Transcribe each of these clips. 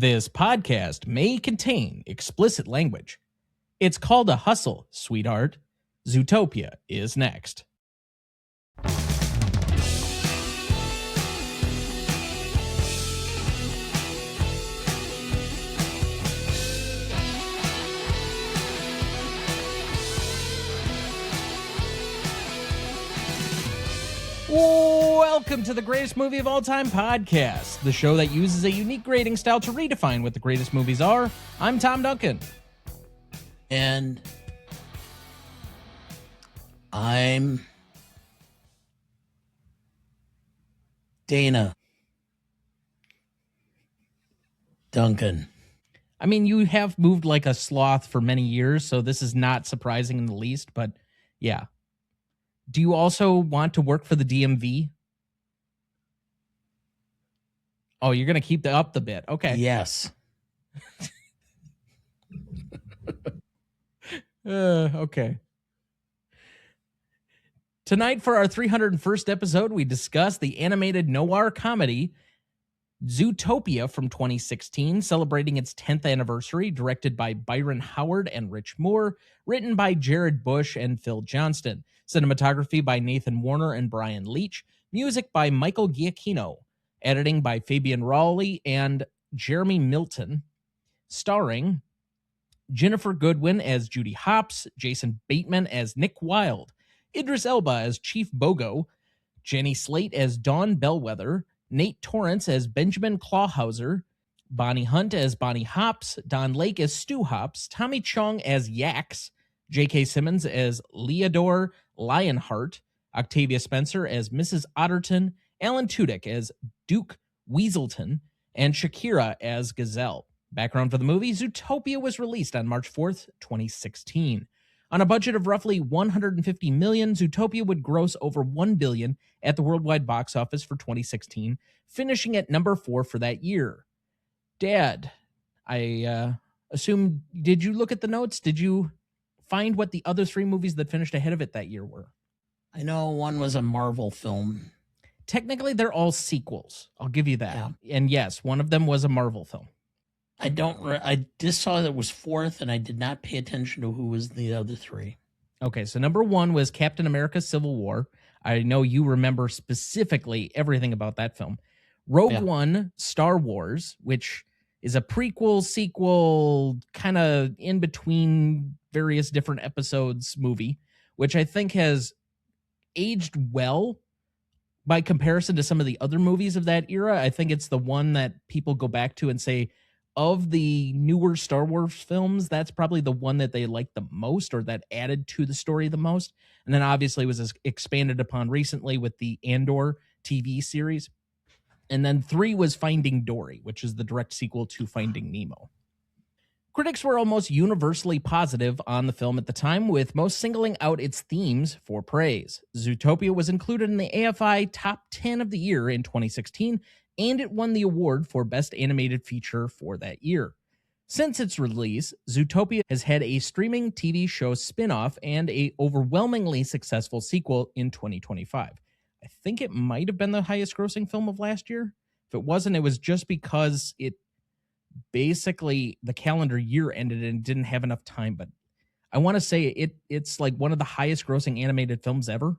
This podcast may contain explicit language. It's called a hustle, sweetheart. Zootopia is next. Welcome to the Greatest Movie of All Time podcast, the show that uses a unique grading style to redefine what the greatest movies are. I'm Tom Duncan. And I'm Dana Duncan. I mean, you have moved like a sloth for many years, so this is not surprising in the least, but yeah. Do you also want to work for the DMV? Oh, you're going to keep up the bit. Okay. Yes. Okay. Tonight for our 301st episode, we discuss the animated noir comedy Zootopia from 2016, celebrating its 10th anniversary, directed by Byron Howard and Rich Moore, written by Jared Bush and Phil Johnston, cinematography by Nathan Warner and Brian Leach, music by Michael Giacchino, editing by Fabian Rowley and Jeremy Milton, starring Ginnifer Goodwin as Judy Hopps, Jason Bateman as Nick Wilde, Idris Elba as Chief Bogo, Jenny Slate as Dawn Bellwether, Nate Torrance as Benjamin Clawhauser, Bonnie Hunt as Bonnie Hopps, Don Lake as Stu Hopps, Tommy Chong as Yax, J.K. Simmons as Leodore Lionheart, Octavia Spencer as Mrs. Otterton, Alan Tudyk as Duke Weaselton, and Shakira as Gazelle. Background for the movie: Zootopia was released on March 4th, 2016. On a budget of roughly $150 million, Zootopia would gross over $1 billion at the worldwide box office for 2016, finishing at number 4 for that year. Dad, I assume, did you look at the notes? Did you find what the other 3 movies that finished ahead of it that year were? I know one was a Marvel film. Technically, they're all sequels. I'll give you that. Yeah. And yes, one of them was a Marvel film. I just saw that it was 4th, and I did not pay attention to who was the other 3. Okay, so number 1 was Captain America: Civil War. I know you remember specifically everything about that film. Rogue One, Star Wars, which is a prequel, sequel, kind of in between various different episodes movie, which I think has aged well by comparison to some of the other movies of that era. I think it's the one that people go back to and say, of the newer Star Wars films, that's probably the one that they liked the most, or that added to the story the most. And then obviously was expanded upon recently with the Andor TV series. And then 3 was Finding Dory, which is the direct sequel to Finding Nemo. Critics were almost universally positive on the film at the time, with most singling out its themes for praise. Zootopia was included in the AFI Top 10 of the Year in 2016, and it won the award for Best Animated Feature for that year. Since its release, Zootopia has had a streaming TV show spin-off and a overwhelmingly successful sequel in 2025. I think it might have been the highest grossing film of last year. If it wasn't, it was just because it basically, the calendar year ended and didn't have enough time, but I want to say it's like one of the highest grossing animated films ever.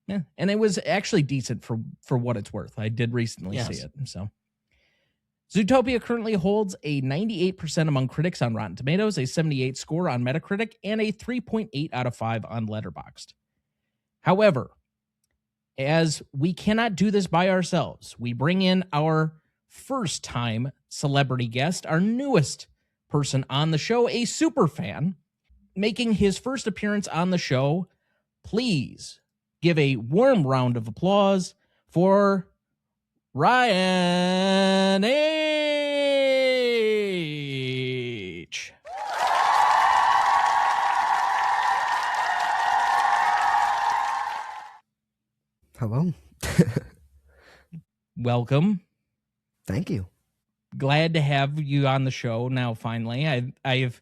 Yeah, and it was actually decent for what it's worth. I did recently see it. So Zootopia currently holds a 98% among critics on Rotten Tomatoes, a 78 score on Metacritic, and a 3.8 out of 5 on Letterboxd. However, as we cannot do this by ourselves, we bring in our first-time celebrity guest, our newest person on the show, a super fan, making his first appearance on the show. Please give a warm round of applause for Ryan H. Hello. Welcome. Thank you. Glad to have you on the show now, finally. I've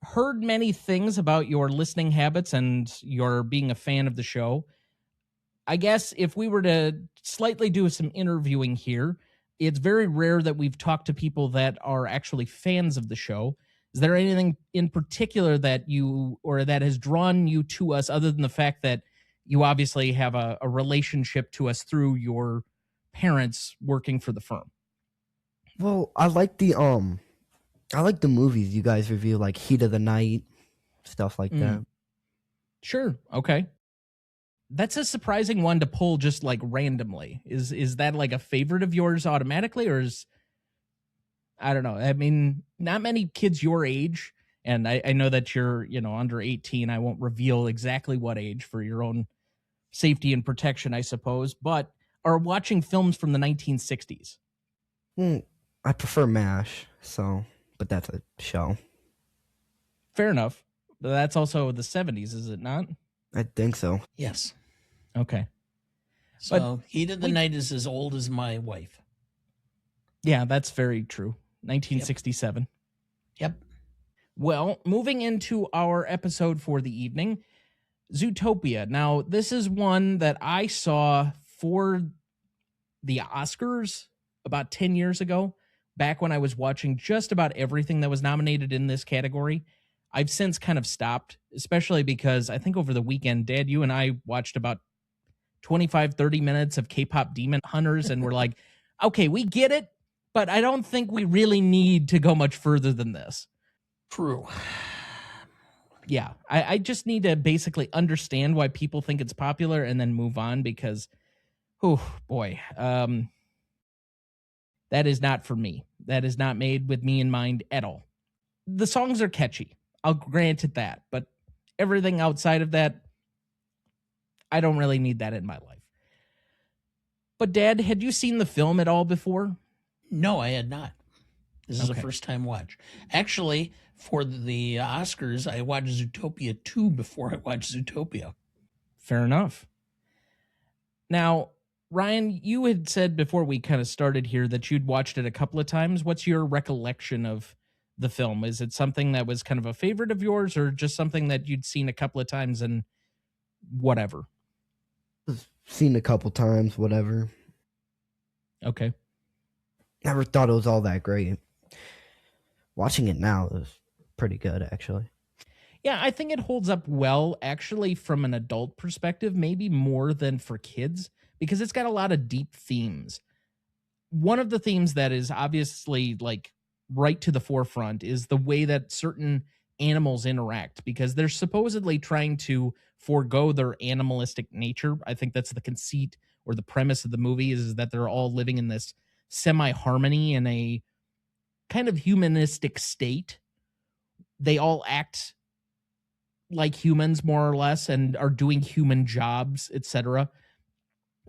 heard many things about your listening habits and your being a fan of the show. I guess if we were to slightly do some interviewing here, it's very rare that we've talked to people that are actually fans of the show. Is there anything in particular that you or that has drawn you to us other than the fact that you obviously have a relationship to us through your parents working for the firm? Well, I like the movies you guys review, like Heat of the Night, stuff like that. Sure. Okay. That's a surprising one to pull just like randomly. Is that like a favorite of yours automatically, or is, I don't know. I mean, not many kids your age, and I know that you're, under 18. I won't reveal exactly what age for your own safety and protection, I suppose, but are watching films from the 1960s. I prefer MASH, but that's a show. Fair enough. But that's also the 70s, is it not? I think so. Yes. Okay. So Heat of the Night is as old as my wife. Yeah, that's very true. 1967. Yep. Well, moving into our episode for the evening, Zootopia. Now, this is one that I saw for the Oscars about 10 years ago, back when I was watching just about everything that was nominated in this category. I've since kind of stopped, especially because I think over the weekend, Dad, you and I watched about 25, 30 minutes of K-pop Demon Hunters, and we're like, okay, we get it, but I don't think we really need to go much further than this. True. Yeah, I just need to basically understand why people think it's popular and then move on because, oh boy, that is not for me. That is not made with me in mind at all. The songs are catchy. I'll grant it that, but everything outside of that, I don't really need that in my life. But Dad, had you seen the film at all before? No, I had not. This is a first-time watch. Actually, for the Oscars, I watched Zootopia 2 before I watched Zootopia. Fair enough. Now, Ryan, you had said before we kind of started here that you'd watched it a couple of times. What's your recollection of the film? Is it something that was kind of a favorite of yours, or just something that you'd seen a couple of times and whatever? Seen a couple times, whatever. Okay. Never thought it was all that great. Watching it now is pretty good, actually. Yeah, I think it holds up well, actually, from an adult perspective, maybe more than for kids, because it's got a lot of deep themes. One of the themes that is obviously like right to the forefront is the way that certain animals interact, because they're supposedly trying to forego their animalistic nature. I think that's the conceit or the premise of the movie, is that they're all living in this semi-harmony in a kind of humanistic state. They all act like humans, more or less, and are doing human jobs, etc.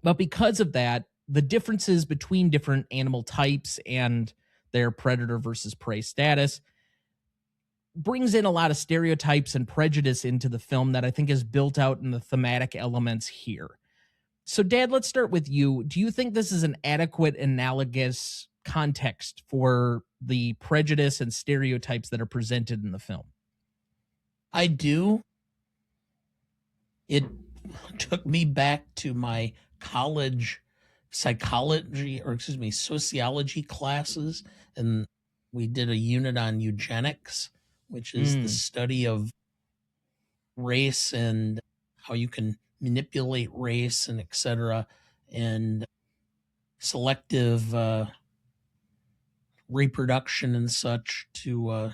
But because of that, the differences between different animal types and their predator versus prey status brings in a lot of stereotypes and prejudice into the film that I think is built out in the thematic elements here. So, Dad, let's start with you. Do you think this is an adequate, analogous context for the prejudice and stereotypes that are presented in the film? I do. It took me back to my college sociology classes, and we did a unit on eugenics, which is the study of race and how you can manipulate race and etc., and selective reproduction and such to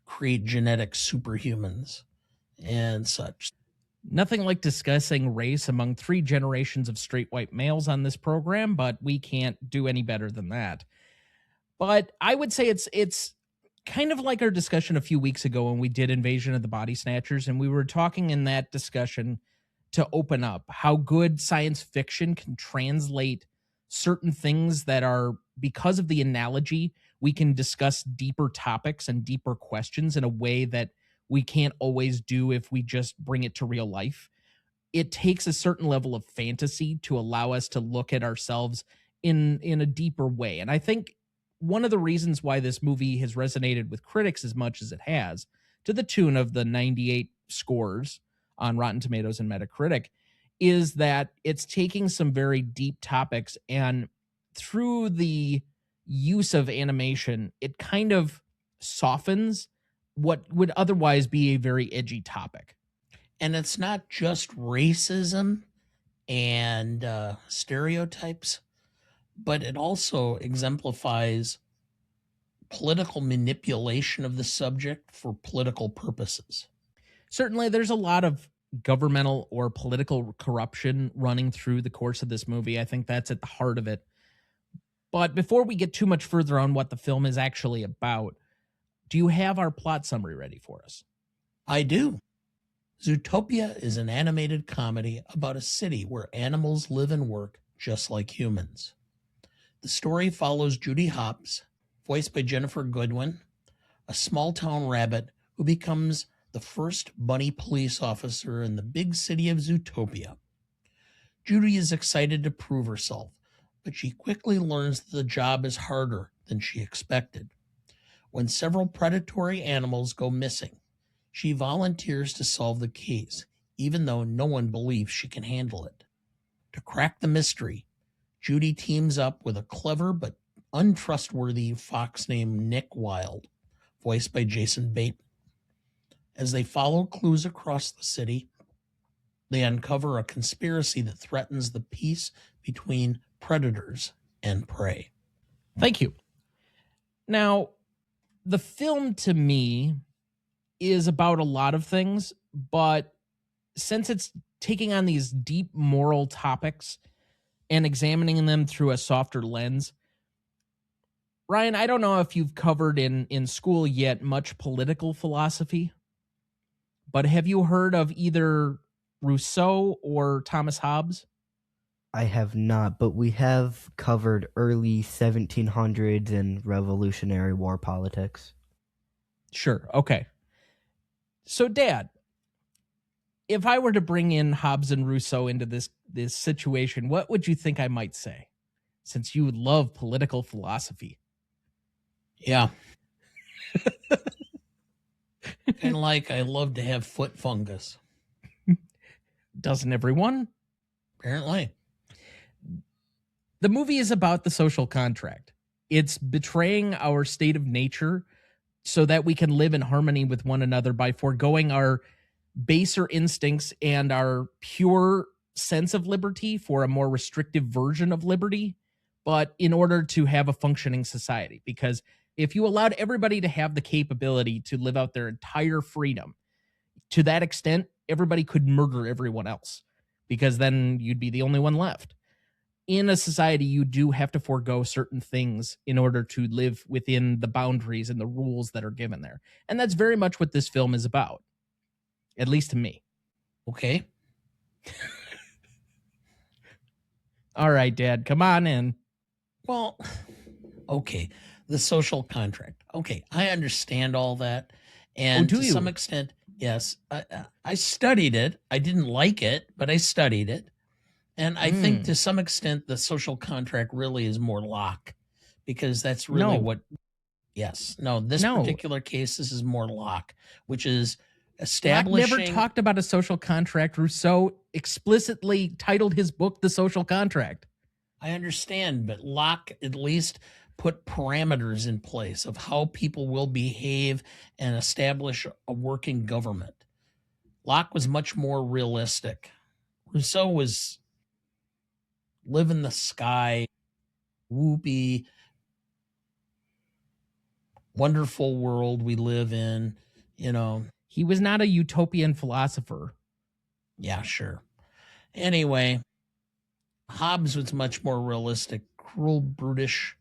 create genetic superhumans and such. Nothing like discussing race among 3 generations of straight white males on this program, but we can't do any better than that. But I would say it's kind of like our discussion a few weeks ago when we did Invasion of the Body Snatchers, and we were talking in that discussion to open up how good science fiction can translate certain things that are, because of the analogy, we can discuss deeper topics and deeper questions in a way that we can't always do if we just bring it to real life. It takes a certain level of fantasy to allow us to look at ourselves in a deeper way. And I think one of the reasons why this movie has resonated with critics as much as it has, to the tune of the 98 scores on Rotten Tomatoes and Metacritic, is that it's taking some very deep topics and through the use of animation, it kind of softens what would otherwise be a very edgy topic. And it's not just racism and stereotypes, but it also exemplifies political manipulation of the subject for political purposes. Certainly, there's a lot of governmental or political corruption running through the course of this movie. I think that's at the heart of it. But before we get too much further on what the film is actually about, do you have our plot summary ready for us? I do. Zootopia is an animated comedy about a city where animals live and work just like humans. The story follows Judy Hopps, voiced by Ginnifer Goodwin, a small-town rabbit who becomes the first bunny police officer in the big city of Zootopia. Judy is excited to prove herself, but she quickly learns that the job is harder than she expected. When several predatory animals go missing, she volunteers to solve the case, even though no one believes she can handle it. To crack the mystery, Judy teams up with a clever but untrustworthy fox named Nick Wilde, voiced by Jason Bateman. As they follow clues across the city, they uncover a conspiracy that threatens the peace between predators and prey. Thank you. Now, the film to me is about a lot of things, but since it's taking on these deep moral topics and examining them through a softer lens, Ryan, I don't know if you've covered in school yet much political philosophy, but have you heard of either Rousseau or Thomas Hobbes? I have not, but we have covered early 1700s and Revolutionary War politics. Sure. Okay. So, Dad, if I were to bring in Hobbes and Rousseau into this situation, what would you think I might say? Since you love political philosophy. Yeah. Kind of like I love to have foot fungus. Doesn't everyone? Apparently. The movie is about the social contract. It's betraying our state of nature so that we can live in harmony with one another by foregoing our baser instincts and our pure sense of liberty for a more restrictive version of liberty, but in order to have a functioning society. Because if you allowed everybody to have the capability to live out their entire freedom, to that extent, everybody could murder everyone else, because then you'd be the only one left. In a society, you do have to forego certain things in order to live within the boundaries and the rules that are given there. And that's very much what this film is about, at least to me. Okay. All right, Dad, come on in. Well, okay. The social contract. Okay, I understand all that. And to some extent, yes, I studied it. I didn't like it, but I studied it. And I think to some extent, the social contract really is more Locke, because that's really what. Yes. No, this particular case, this is more Locke, which is establishing. Locke never talked about a social contract. Rousseau explicitly titled his book The Social Contract. I understand, but Locke at least put parameters in place of how people will behave and establish a working government. Locke was much more realistic. Rousseau was live in the sky, whoopee, wonderful world we live in, you know. He was not a utopian philosopher. Yeah, sure. Anyway, Hobbes was much more realistic, cruel, brutish.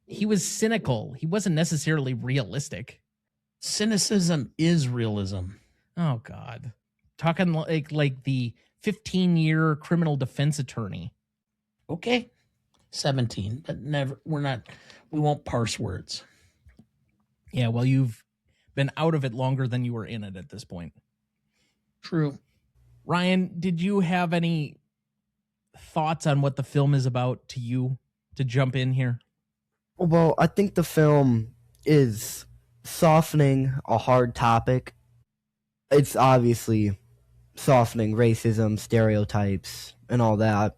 He was cynical. He wasn't necessarily realistic. Cynicism is realism. Oh, God. Talking like the 15-year criminal defense attorney. Okay. 17, but we won't parse words. Yeah, well, you've been out of it longer than you were in it at this point. True. Ryan, did you have any thoughts on what the film is about to you to jump in here? Well, I think the film is softening a hard topic. It's obviously softening racism, stereotypes, and all that.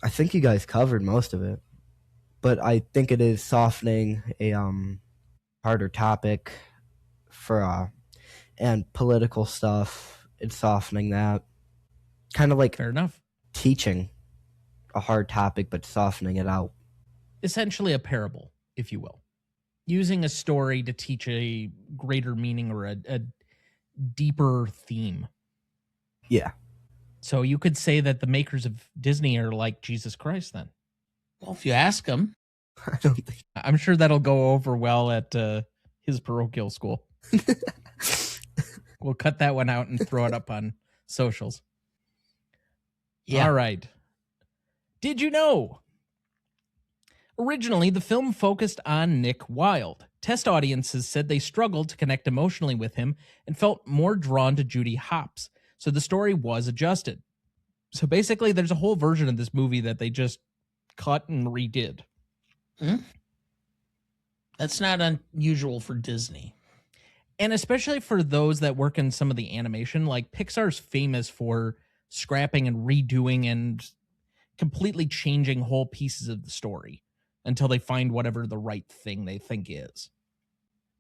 I think you guys covered most of it, but I think it is softening a harder topic for and political stuff. It's softening that, kind of like Fair enough. teaching a hard topic but softening it out. Essentially a parable, if you will. Using a story to teach a greater meaning or a deeper theme. Yeah. So you could say that the makers of Disney are like Jesus Christ then. Well, if you ask him. I don't think. I'm sure that'll go over well at his parochial school. We'll cut that one out and throw it up on socials. Yeah. All right. Did you know? Originally, the film focused on Nick Wilde. Test audiences said they struggled to connect emotionally with him and felt more drawn to Judy Hopps. So the story was adjusted. So basically, there's a whole version of this movie that they just cut and redid. That's not unusual for Disney. And especially for those that work in some of the animation, like Pixar's famous for scrapping and redoing and completely changing whole pieces of the story until they find whatever the right thing they think is.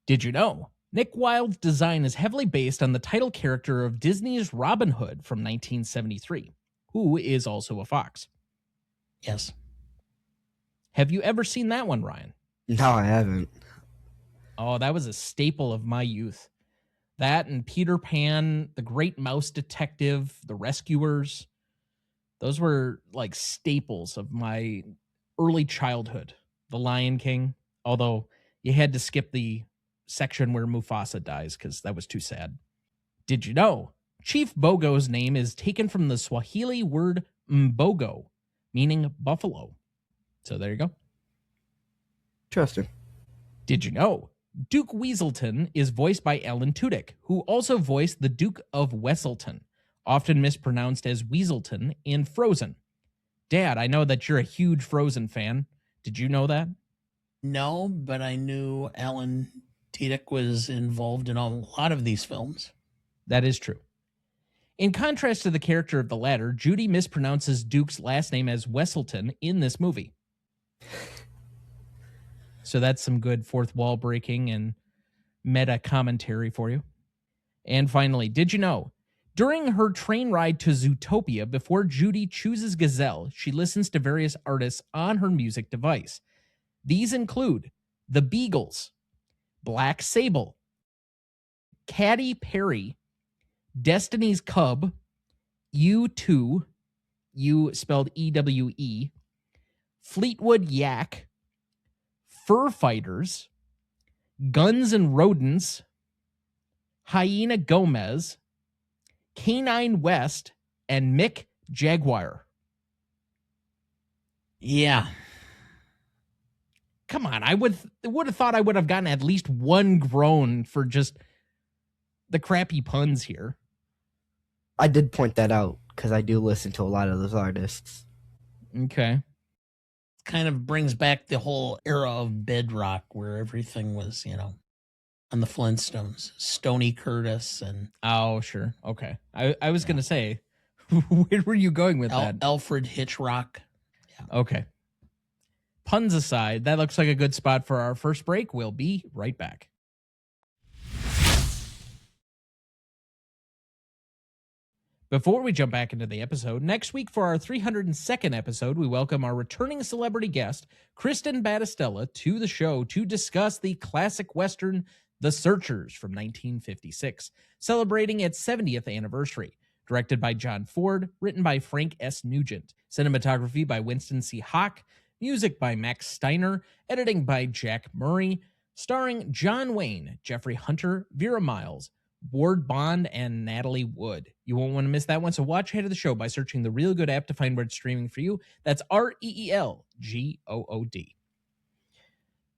Did you know? Nick Wilde's design is heavily based on the title character of Disney's Robin Hood from 1973, who is also a fox. Yes. Have you ever seen that one, Ryan? No, I haven't. Oh, that was a staple of my youth. That and Peter Pan, The Great Mouse Detective, The Rescuers. Those were like staples of my early childhood. The Lion King, although you had to skip the section where Mufasa dies because that was too sad. Did you know? Chief Bogo's name is taken from the Swahili word mbogo, meaning buffalo. So there you go. Interesting. Did you know? Duke Weaselton is voiced by Alan Tudyk, who also voiced the Duke of Wesselton, often mispronounced as Weaselton in Frozen. Dad, I know that you're a huge Frozen fan. Did you know that? No, but I knew Alan Tudyk was involved in a lot of these films. That is true. In contrast to the character of the latter, Judy mispronounces Duke's last name as Wesselton in this movie. So that's some good fourth wall breaking and meta commentary for you. And finally, did you know? During her train ride to Zootopia, before Judy chooses Gazelle, she listens to various artists on her music device. These include The Beagles, Black Sable, Katy Perry, Destiny's Cub, U2, U spelled E-W-E, Fleetwood Yak, Fur Fighters, Guns and Rodents, Hyena Gomez, Canine West, and Mick Jaguar. Yeah. Come on, I would have thought I would have gotten at least one groan for just the crappy puns here. I did point that out because I do listen to a lot of those artists. Okay. Kind of brings back the whole era of bedrock where everything was, on the Flintstones. Stoney Curtis and... Oh, sure. Okay. I was going to say, where were you going with that? Alfred Hitchcock. Yeah. Okay. Puns aside, that looks like a good spot for our first break. We'll be right back. Before we jump back into the episode, next week for our 302nd episode, we welcome our returning celebrity guest, Kristen Battistella, to the show to discuss the classic Western The Searchers from 1956, celebrating its 70th anniversary. Directed by John Ford, written by Frank S. Nugent, cinematography by Winston C. Hawk, music by Max Steiner, editing by Jack Murray, starring John Wayne, Jeffrey Hunter, Vera Miles, Ward Bond, and Natalie Wood. You won't want to miss that one, so watch ahead of the show by searching the Real Good app to find where it's streaming for you. That's REELGOOD.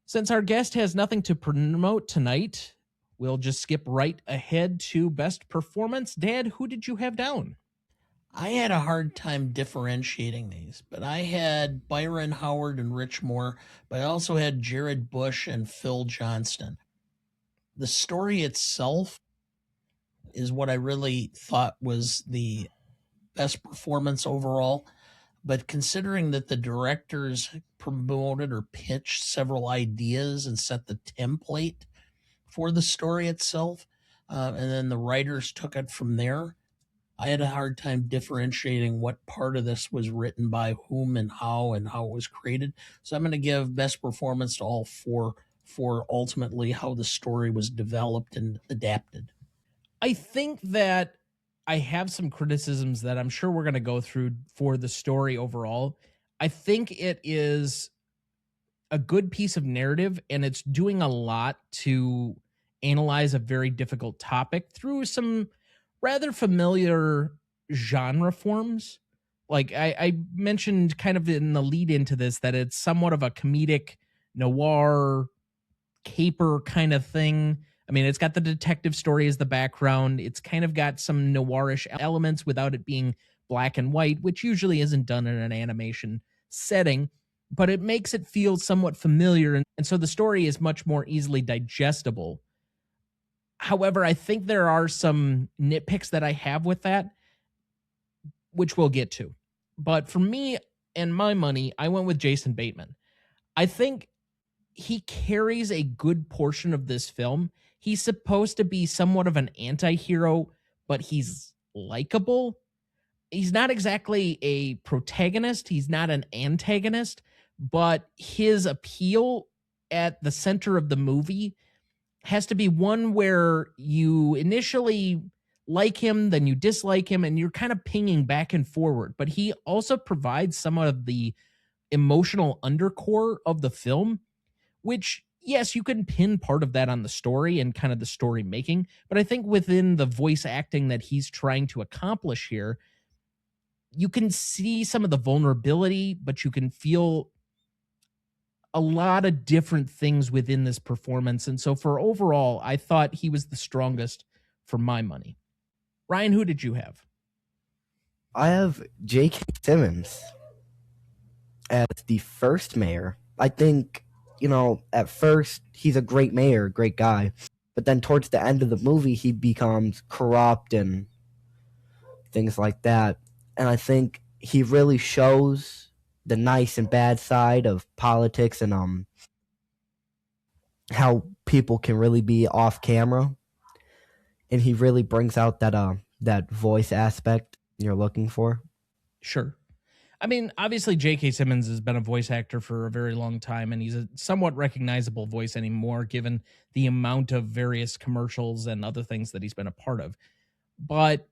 Since our guest has nothing to promote tonight, we'll just skip right ahead to best performance. Dad, who did you have down? I had a hard time differentiating these, but I had Byron Howard and Rich Moore, but I also had Jared Bush and Phil Johnston. The story itself is what I really thought was the best performance overall. But considering that the directors promoted or pitched several ideas and set the template for the story itself, and then the writers took it from there, I had a hard time differentiating what part of this was written by whom and how it was created. So I'm going to give best performance to all four for ultimately how the story was developed and adapted. I think that I have some criticisms that I'm sure we're going to go through for the story overall. I think it is a good piece of narrative, and it's doing a lot to analyze a very difficult topic through some rather familiar genre forms. Like I mentioned kind of in the lead into this that it's somewhat of a comedic noir caper kind of thing. I mean, it's got the detective story as the background. It's kind of got some noirish elements without it being black and white, which usually isn't done in an animation setting, but it makes it feel somewhat familiar. And so the story is much more easily digestible. However, I think there are some nitpicks that I have with that, which we'll get to. But for me and my money, I went with Jason Bateman. I think he carries a good portion of this film. He's supposed to be somewhat of an anti-hero, but he's likable. He's not exactly a protagonist. He's not an antagonist, but his appeal at the center of the movie has to be one where you initially like him, then you dislike him, and you're kind of pinging back and forward. But he also provides some of the emotional undercore of the film, which, yes, you can pin part of that on the story and kind of the story making, but I think within the voice acting that he's trying to accomplish here, you can see some of the vulnerability, but you can feel a lot of different things within this performance. And so for overall, I thought he was the strongest for my money. Ryan, who did you have? I have J.K. Simmons as the first mayor. I think, at first he's a great mayor, great guy, but then towards the end of the movie he becomes corrupt and things like that. And I think he really shows the nice and bad side of politics and how people can really be off camera. And he really brings out that voice aspect you're looking for. Sure. I mean, obviously, J.K. Simmons has been a voice actor for a very long time, and he's a somewhat recognizable voice anymore, given the amount of various commercials and other things that he's been a part of. But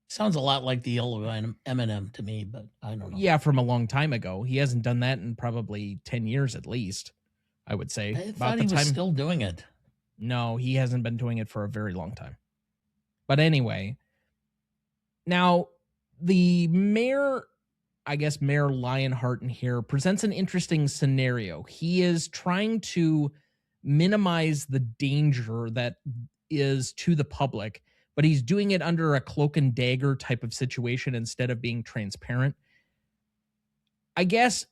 sounds a lot like the yellow Eminem to me, but I don't know. Yeah, from a long time ago. He hasn't done that in probably 10 years at least, I would say. I thought he was still doing it. No, he hasn't been doing it for a very long time. But anyway, now the mayor, I guess Mayor Lionheart in here, presents an interesting scenario. He is trying to minimize the danger that is to the public, but he's doing it under a cloak and dagger type of situation instead of being transparent. I guess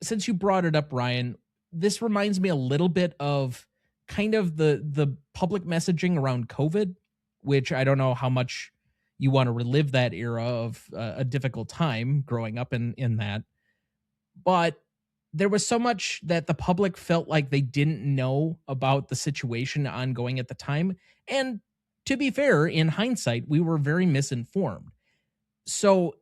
since you brought it up, Ryan, this reminds me a little bit of kind of the public messaging around COVID, which I don't know how much you want to relive that era of a difficult time growing up in that. But there was so much that the public felt like they didn't know about the situation ongoing at the time. And to be fair, in hindsight, we were very misinformed. So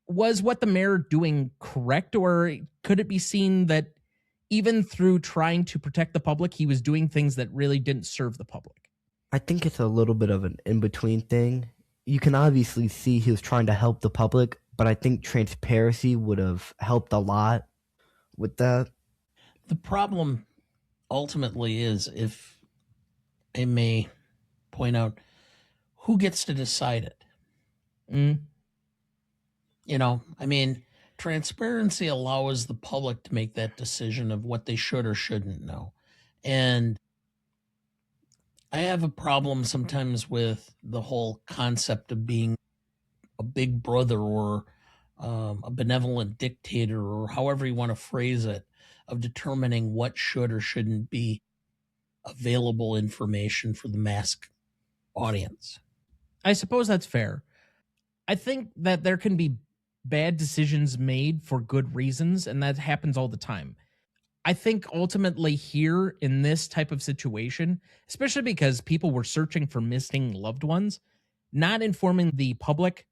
was what the mayor doing correct, or could it be seen that even through trying to protect the public, he was doing things that really didn't serve the public? I think it's a little bit of an in-between thing. You can obviously see he was trying to help the public, but I think transparency would have helped a lot with that. The problem ultimately is, if I may point out, who gets to decide it? I mean, transparency allows the public to make that decision of what they should or shouldn't know. And I have a problem sometimes with the whole concept of being a big brother or a benevolent dictator, or however you want to phrase it, of determining what should or shouldn't be available information for the mass audience. I suppose that's fair. I think that there can be bad decisions made for good reasons, and that happens all the time. I think ultimately here in this type of situation, especially because people were searching for missing loved ones, not informing the public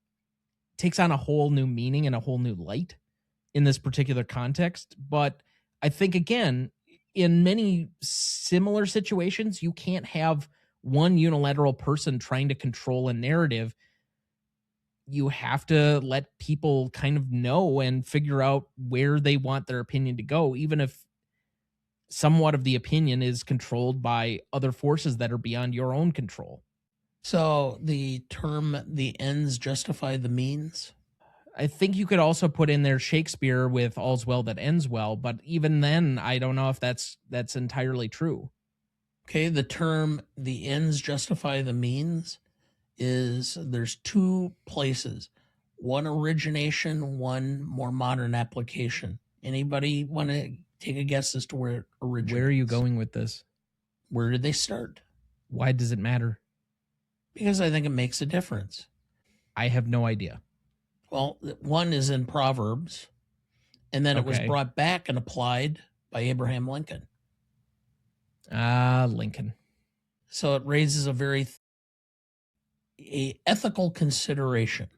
takes on a whole new meaning and a whole new light in this particular context. But I think, again, in many similar situations, you can't have one unilateral person trying to control a narrative. You have to let people kind of know and figure out where they want their opinion to go, even if somewhat of the opinion is controlled by other forces that are beyond your own control. So the term "the ends justify the means." I think you could also put in there Shakespeare with "all's well that ends well," but even then, I don't know if that's entirely true. Okay, the term "the ends justify the means" is there's two places, one origination, one more modern application. Anybody want to take a guess as to where it originates? Where are you going with this? Where did they start? Why does it matter? Because I think it makes a difference. I have no idea. Well, one is in Proverbs, and then it was Okay. brought back and applied by Abraham Lincoln. Lincoln. So it raises a very ethical consideration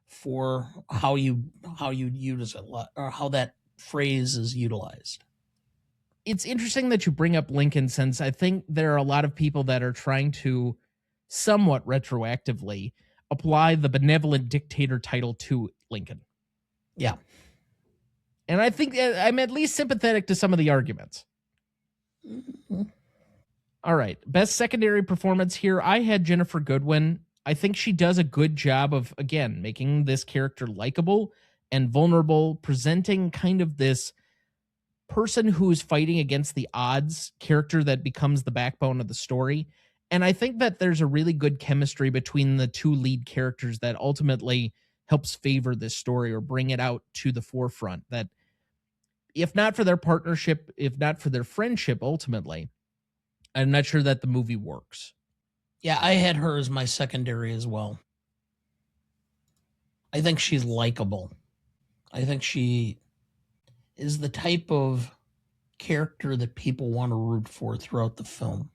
for how you use it, or how that phrase is utilized. It's interesting that you bring up Lincoln, since I think there are a lot of people that are trying to somewhat retroactively apply the benevolent dictator title to Lincoln. Yeah. And I think I'm at least sympathetic to some of the arguments. Mm-hmm. All right. Best secondary performance here. I had Ginnifer Goodwin. I think she does a good job of, again, making this character likable and vulnerable, presenting kind of this person who's fighting against the odds character that becomes the backbone of the story. And I think that there's a really good chemistry between the two lead characters that ultimately helps favor this story or bring it out to the forefront. That if not for their partnership, if not for their friendship, ultimately, I'm not sure that the movie works. Yeah, I had her as my secondary as well. I think she's likable. I think she is the type of character that people want to root for throughout the film.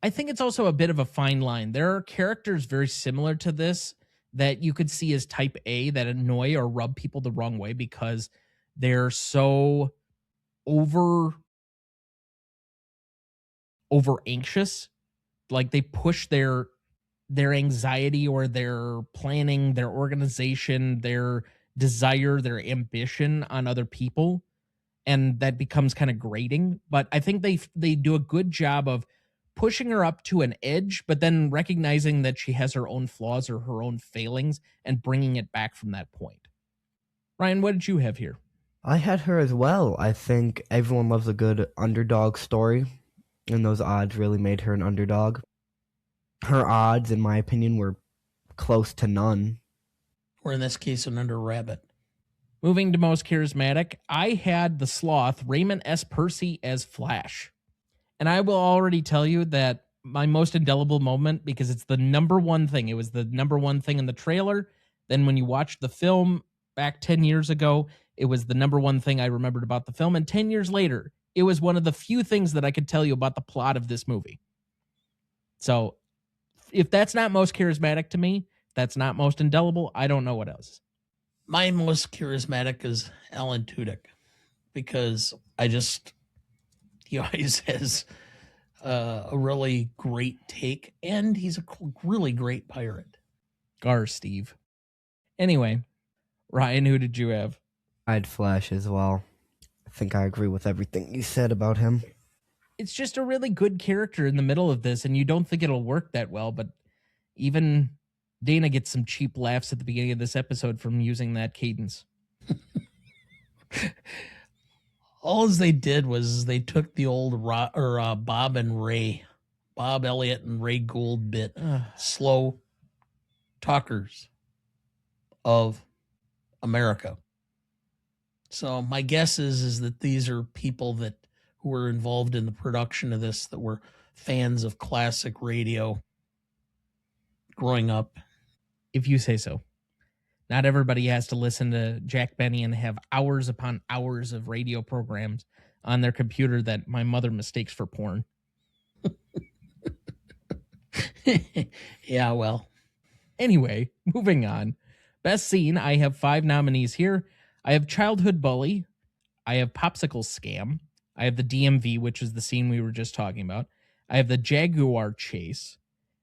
I think it's also a bit of a fine line. There are characters very similar to this that you could see as type A that annoy or rub people the wrong way because they're so over anxious. Like they push their anxiety or their planning, their organization, their desire, their ambition on other people, and that becomes kind of grating. But I think they do a good job of pushing her up to an edge, but then recognizing that she has her own flaws or her own failings and bringing it back from that point. Ryan, what did you have here? I had her as well. I think everyone loves a good underdog story, and those odds really made her an underdog. Her odds, in my opinion, were close to none. Or in this case, an under rabbit. Moving to most charismatic, I had the sloth, Raymond S. Percy, as Flash. And I will already tell you that my most indelible moment, because it's the number one thing, it was the number one thing in the trailer. Then when you watched the film back 10 years ago, it was the number one thing I remembered about the film. And 10 years later, it was one of the few things that I could tell you about the plot of this movie. So if that's not most charismatic to me, that's not most indelible, I don't know what else. My most charismatic is Alan Tudyk, because he always has a really great take, and he's a really great pirate. Gar Steve. Anyway, Ryan, who did you have? I had Flash as well. I think I agree with everything you said about him. It's just a really good character in the middle of this, and you don't think it'll work that well, but even Dana gets some cheap laughs at the beginning of this episode from using that cadence. All they did was they took the old Bob Elliott and Ray Gould bit, slow talkers of America. So my guess is that these are people who were involved in the production of this, that were fans of classic radio growing up. If you say so. Not everybody has to listen to Jack Benny and have hours upon hours of radio programs on their computer that my mother mistakes for porn. Yeah, well. Anyway, moving on. Best scene, I have 5 nominees here. I have Childhood Bully. I have Popsicle Scam. I have the DMV, which is the scene we were just talking about. I have the Jaguar Chase.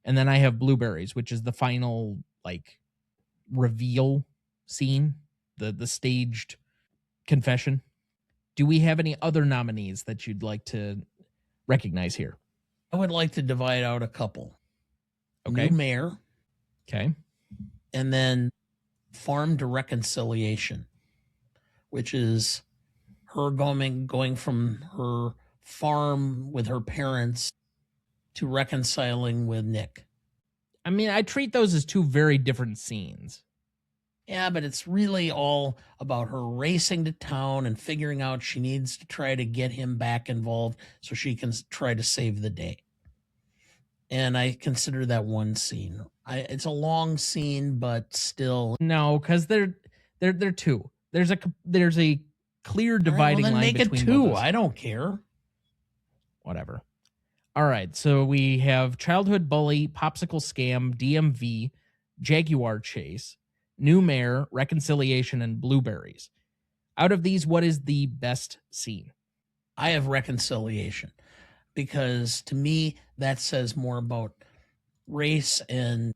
And then I have Blueberries, which is the final, like, reveal scene, the staged confession. Do we have any other nominees that you'd like to recognize here? I would like to divide out a couple. Okay. New Mayor. Okay. And then Farm to Reconciliation, which is her going from her farm with her parents to reconciling with Nick. I mean, I treat those as 2 very different scenes. Yeah, but it's really all about her racing to town and figuring out she needs to try to get him back involved so she can try to save the day. And I consider that one scene. It's a long scene, but still. No, because they're 2. There's a clear dividing line make between it 2. both. I don't care. Whatever. All right, so we have Childhood Bully, Popsicle Scam, DMV, Jaguar Chase, New Mayor, Reconciliation, and Blueberries. Out of these, what is the best scene? I have Reconciliation, because to me, that says more about race and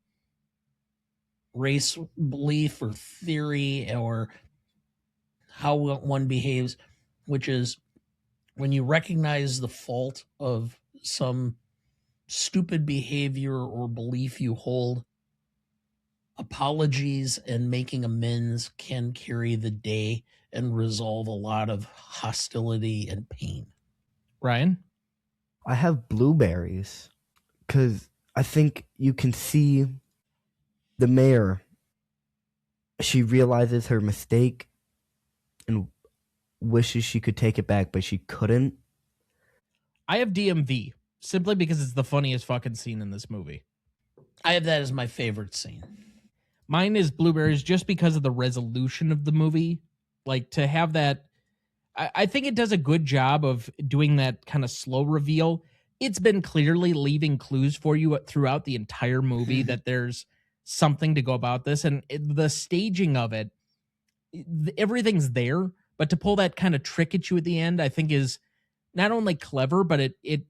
race belief or theory or how one behaves, which is when you recognize the fault of some stupid behavior or belief you hold, apologies and making amends can carry the day and resolve a lot of hostility and pain. Ryan? I have Blueberries because I think you can see the mayor. She realizes her mistake and wishes she could take it back, but she couldn't. I have DMV simply because it's the funniest fucking scene in this movie. I have that as my favorite scene. Mine is Blueberries just because of the resolution of the movie. Like, to have that, I think it does a good job of doing that kind of slow reveal. It's been clearly leaving clues for you throughout the entire movie that there's something to go about this. And the staging of it, everything's there. But to pull that kind of trick at you at the end, I think is not only clever, but it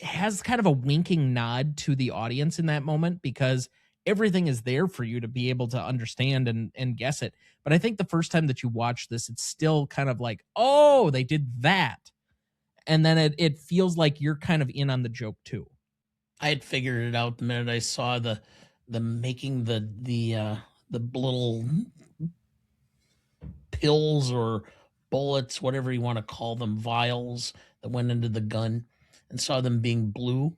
has kind of a winking nod to the audience in that moment, because everything is there for you to be able to understand and guess it. But I think the first time that you watch this, it's still kind of like, oh, they did that. And then it feels like you're kind of in on the joke too. I had figured it out the minute I saw the making the little pills or bullets, whatever you want to call them, vials that went into the gun, and saw them being blue,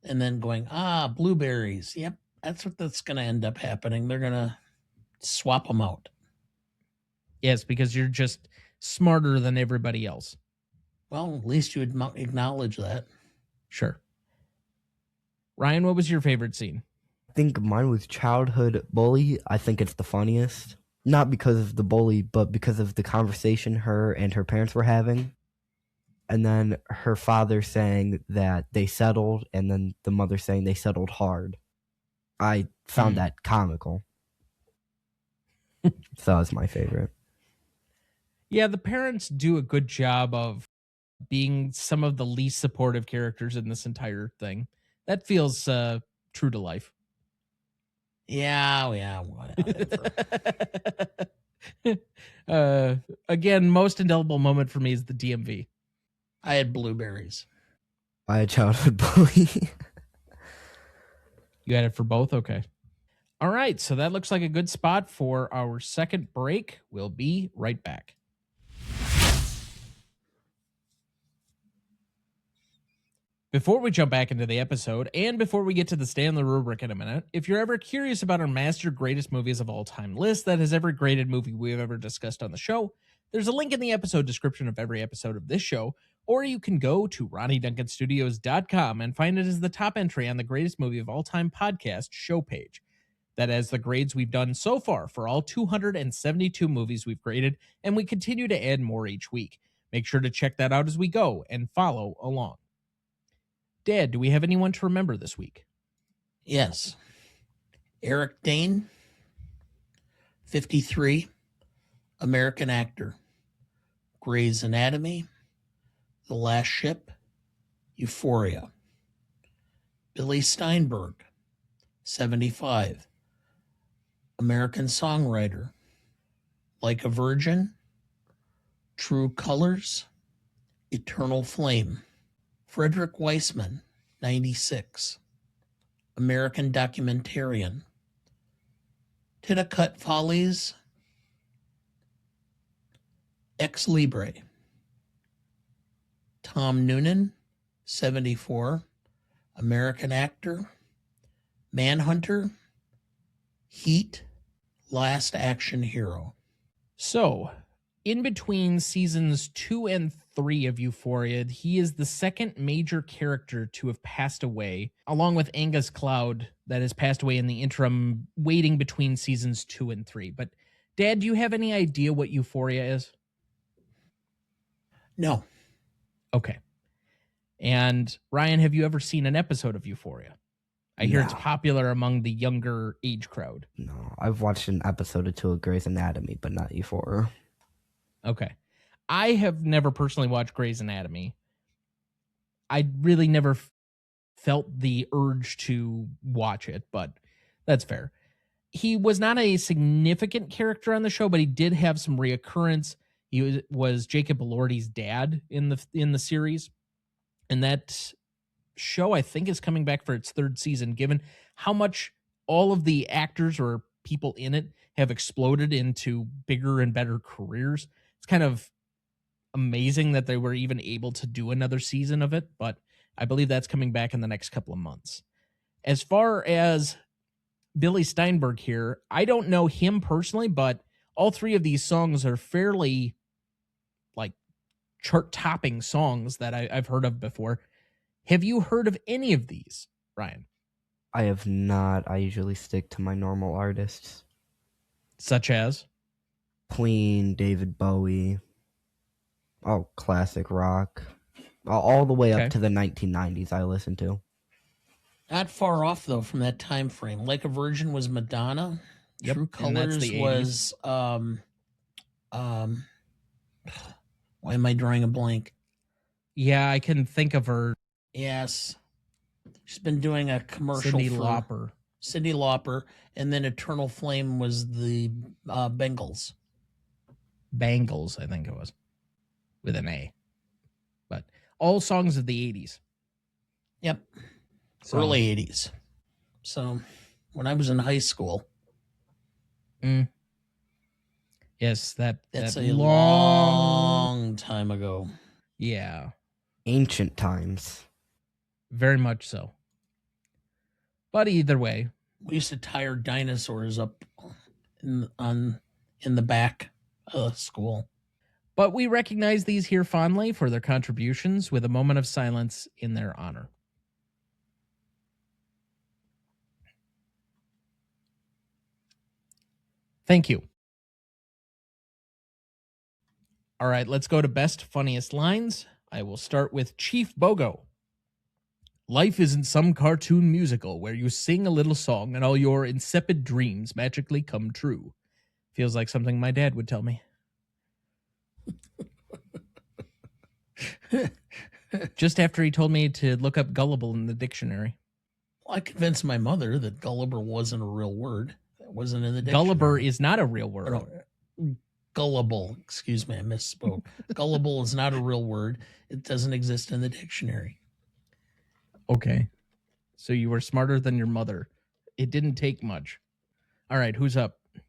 and then going, blueberries. Yep, that's going to end up happening. They're going to swap them out. Yes, because you're just smarter than everybody else. Well, at least you would acknowledge that. Sure. Ryan, what was your favorite scene? I think mine was Childhood Bully. I think it's the funniest. Not because of the bully, but because of the conversation her and her parents were having. And then her father saying that they settled, and then the mother saying they settled hard. I found that comical. So that was my favorite. Yeah, the parents do a good job of being some of the least supportive characters in this entire thing. That feels true to life. Yeah, whatever. Again, most indelible moment for me is the DMV. I had Blueberries. I had Childhood Bully. You had it for both? Okay. All right, so that looks like a good spot for our second break. We'll be right back. Before we jump back into the episode, and before we get to the Stanley Rubric in a minute, if you're ever curious about our master greatest movies of all time list that has every graded movie we've ever discussed on the show, there's a link in the episode description of every episode of this show, or you can go to RonnieDuncanStudios.com and find it as the top entry on the greatest movie of all time podcast show page. That is the grades we've done so far for all 272 movies we've graded, and we continue to add more each week. Make sure to check that out as we go and follow along. Dad, do we have anyone to remember this week? Yes. Eric Dane, 53, American actor. Grey's Anatomy, The Last Ship, Euphoria. Billy Steinberg, 75, American songwriter. Like a Virgin, True Colors, Eternal Flame. Frederick Weissman, 96, American documentarian. Titicut Follies, Ex Libre. Tom Noonan, 74, American actor. Manhunter, Heat, Last Action Hero. So, in between seasons 2 and 3 of Euphoria, he is the second major character to have passed away, along with Angus Cloud, that has passed away in the interim, waiting between seasons 2 and 3. But, Dad, do you have any idea what Euphoria is? No. Okay. And, Ryan, have you ever seen an episode of Euphoria? I hear it's popular among the younger age crowd. No, I've watched an episode or two of Grey's Anatomy, but not Euphoria. Okay. I have never personally watched Grey's Anatomy. I really never felt the urge to watch it, but that's fair. He was not a significant character on the show, but he did have some reoccurrence. He was Jacob Elordi's dad in the series. And that show, I think, is coming back for its third season, given how much all of the actors or people in it have exploded into bigger and better careers. It's kind of amazing that they were even able to do another season of it, but I believe that's coming back in the next couple of months. As far as Billy Steinberg here, I don't know him personally, but all three of these songs are fairly like chart-topping songs that I've heard of before. Have you heard of any of these, Ryan? I have not. I usually stick to my normal artists. Such as? Queen, David Bowie. Oh, classic rock. All the way up to the 1990s I listen to. Not far off, though, from that time frame. Like a Virgin was Madonna. Yep. True Colors was... why am I drawing a blank? Yeah, I can think of her. Yes. She's been doing a commercial Cyndi for Lauper. Cyndi Lauper, and then Eternal Flame was the Bengals. Bangles, I think it was, with an A. But all songs of the 80s. Yep. So, early 80s. So when I was in high school. Yes, that's a long time ago. Yeah. Ancient times. Very much so. But either way, we used to tie our dinosaurs up in the back of school. But we recognize these here fondly for their contributions with a moment of silence in their honor. Thank you. All right, let's go to best funniest lines. I will start with Chief Bogo. Life isn't some cartoon musical where you sing a little song and all your insipid dreams magically come true. Feels like something my dad would tell me. Just after he told me to look up gullible in the dictionary. Well, I convinced my mother that gullible wasn't a real word. It wasn't in the dictionary. Gullible is not a real word. Gullible, excuse me, I misspoke. Gullible is not a real word. It doesn't exist in the dictionary. Okay. So you were smarter than your mother. It didn't take much. All right, who's up? Do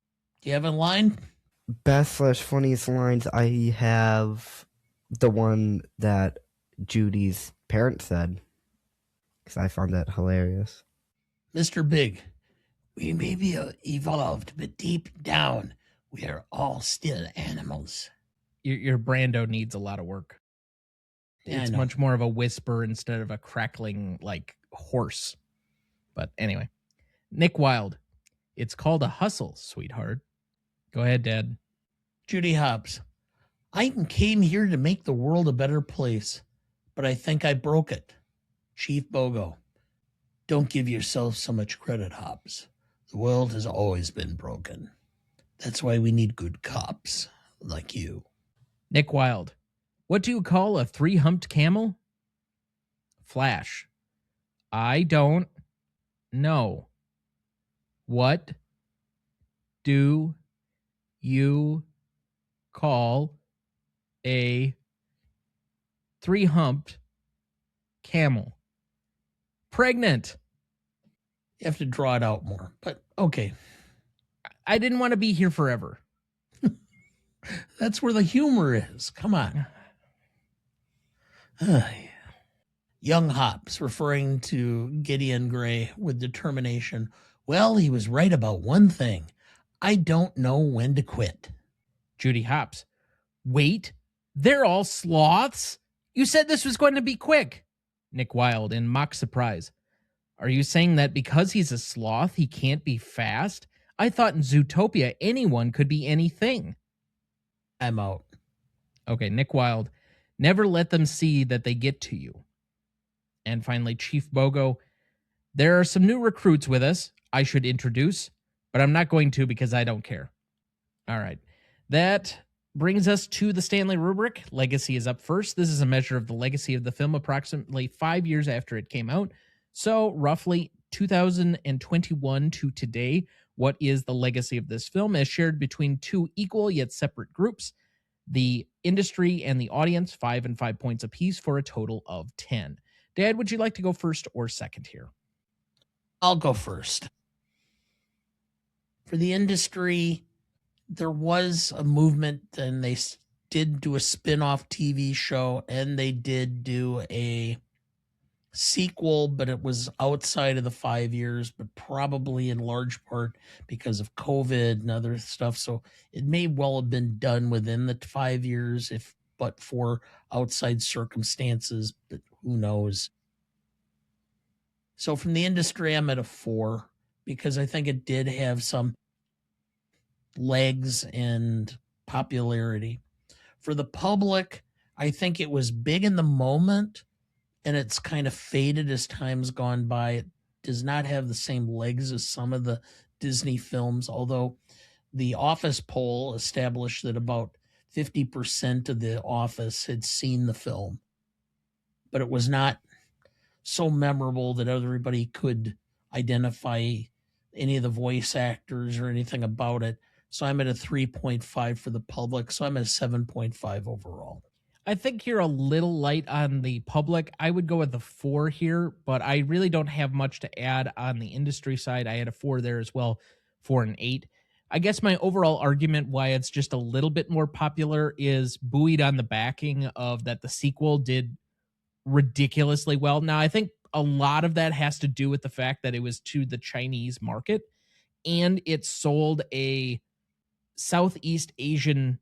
you have a line? Best/funniest lines, I have the one that Judy's parents said, because I found that hilarious. Mr. Big, we may be evolved, but deep down, we are all still animals. Your Brando needs a lot of work. Yeah, it's much more of a whisper instead of a crackling like horse. But anyway, Nick Wilde. It's called a hustle, sweetheart. Go ahead, Dad. Judy Hopps. I came here to make the world a better place, but I think I broke it. Chief Bogo. Don't give yourself so much credit, Hopps. The world has always been broken. That's why we need good cops like you. Nick Wilde. What do you call a 3-humped camel? Flash. I don't know. What do you call a 3-humped camel? Pregnant. You have to draw it out more, but okay. I didn't want to be here forever. That's where the humor is. Come on. Young Hopps, referring to Gideon Gray with determination. Well, he was right about one thing. I don't know when to quit. Judy Hopps. Wait, they're all sloths? You said this was going to be quick. Nick Wilde in mock surprise. Are you saying that because he's a sloth, he can't be fast? I thought in Zootopia anyone could be anything. I'm out. Okay, Nick Wilde. Never let them see that they get to you. And finally, Chief Bogo. There are some new recruits with us I should introduce, but I'm not going to because I don't care. All right. That brings us to the Stanley Rubric. Legacy is up first. This is a measure of the legacy of the film approximately 5 years after it came out. So roughly 2021 to today, what is the legacy of this film as shared between two equal yet separate groups, the industry and the audience, 5 and 5 points apiece for a total of 10. Dad, would you like to go first or second here? I'll go first. For the industry, there was a movement, and they did do a spin-off TV show, and they did do a sequel, but it was outside of the 5 years, but probably in large part because of COVID and other stuff. So it may well have been done within the 5 years, but for outside circumstances, but who knows. So from the industry, I'm at a 4 because I think it did have some legs and popularity. For the public, I think it was big in the moment, and it's kind of faded as time's gone by. It does not have the same legs as some of the Disney films, although the Office poll established that about 50% of the Office had seen the film. But it was not so memorable that everybody could identify any of the voice actors or anything about it. So I'm at a 3.5 for the public. So I'm at a 7.5 overall. I think you're a little light on the public. I would go with the 4 here, but I really don't have much to add on the industry side. I had a 4 there as well, 4 and 8. I guess my overall argument why it's just a little bit more popular is buoyed on the backing of that the sequel did ridiculously well. Now, I think a lot of that has to do with the fact that it was to the Chinese market and it sold a Southeast Asian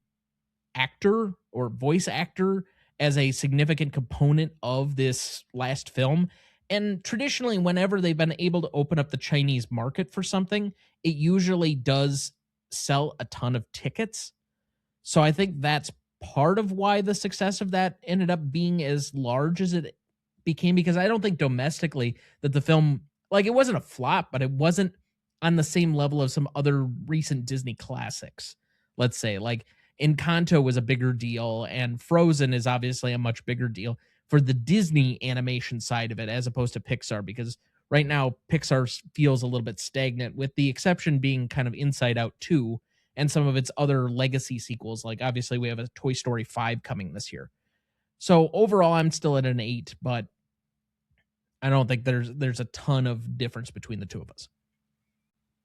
actor or voice actor as a significant component of this last film. And traditionally, whenever they've been able to open up the Chinese market for something, it usually does sell a ton of tickets. So I think that's part of why the success of that ended up being as large as it became, because I don't think domestically that the film, like, it wasn't a flop, but it wasn't on the same level of some other recent Disney classics. Let's say, like, Encanto was a bigger deal, and Frozen is obviously a much bigger deal for the Disney animation side of it, as opposed to Pixar, because right now Pixar feels a little bit stagnant, with the exception being kind of Inside Out 2 and some of its other legacy sequels. Like, obviously we have a Toy Story 5 coming this year. So overall, I'm still at an 8, but I don't think there's a ton of difference between the two of us.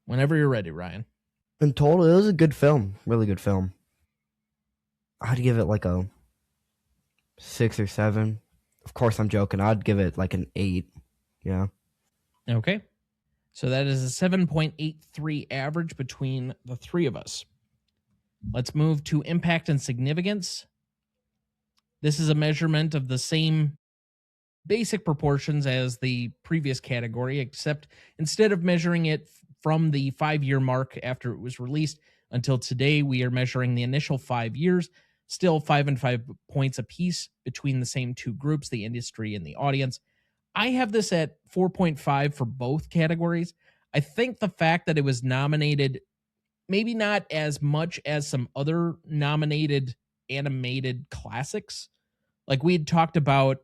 Whenever you're ready, Ryan. In total, it was a good film. Really good film. I'd give it like a 6 or 7. Of course, I'm joking. I'd give it like an 8. Yeah. Okay. So that is a 7.83 average between the three of us. Let's move to impact and significance. This is a measurement of the same basic proportions as the previous category, except instead of measuring it from the 5-year mark after it was released until today. We are measuring the initial 5 years, still 5 and 5 points apiece between the same two groups, the industry and the audience. I have this at 4.5 for both categories. I think the fact that it was nominated, maybe not as much as some other nominated animated classics. Like we had talked about,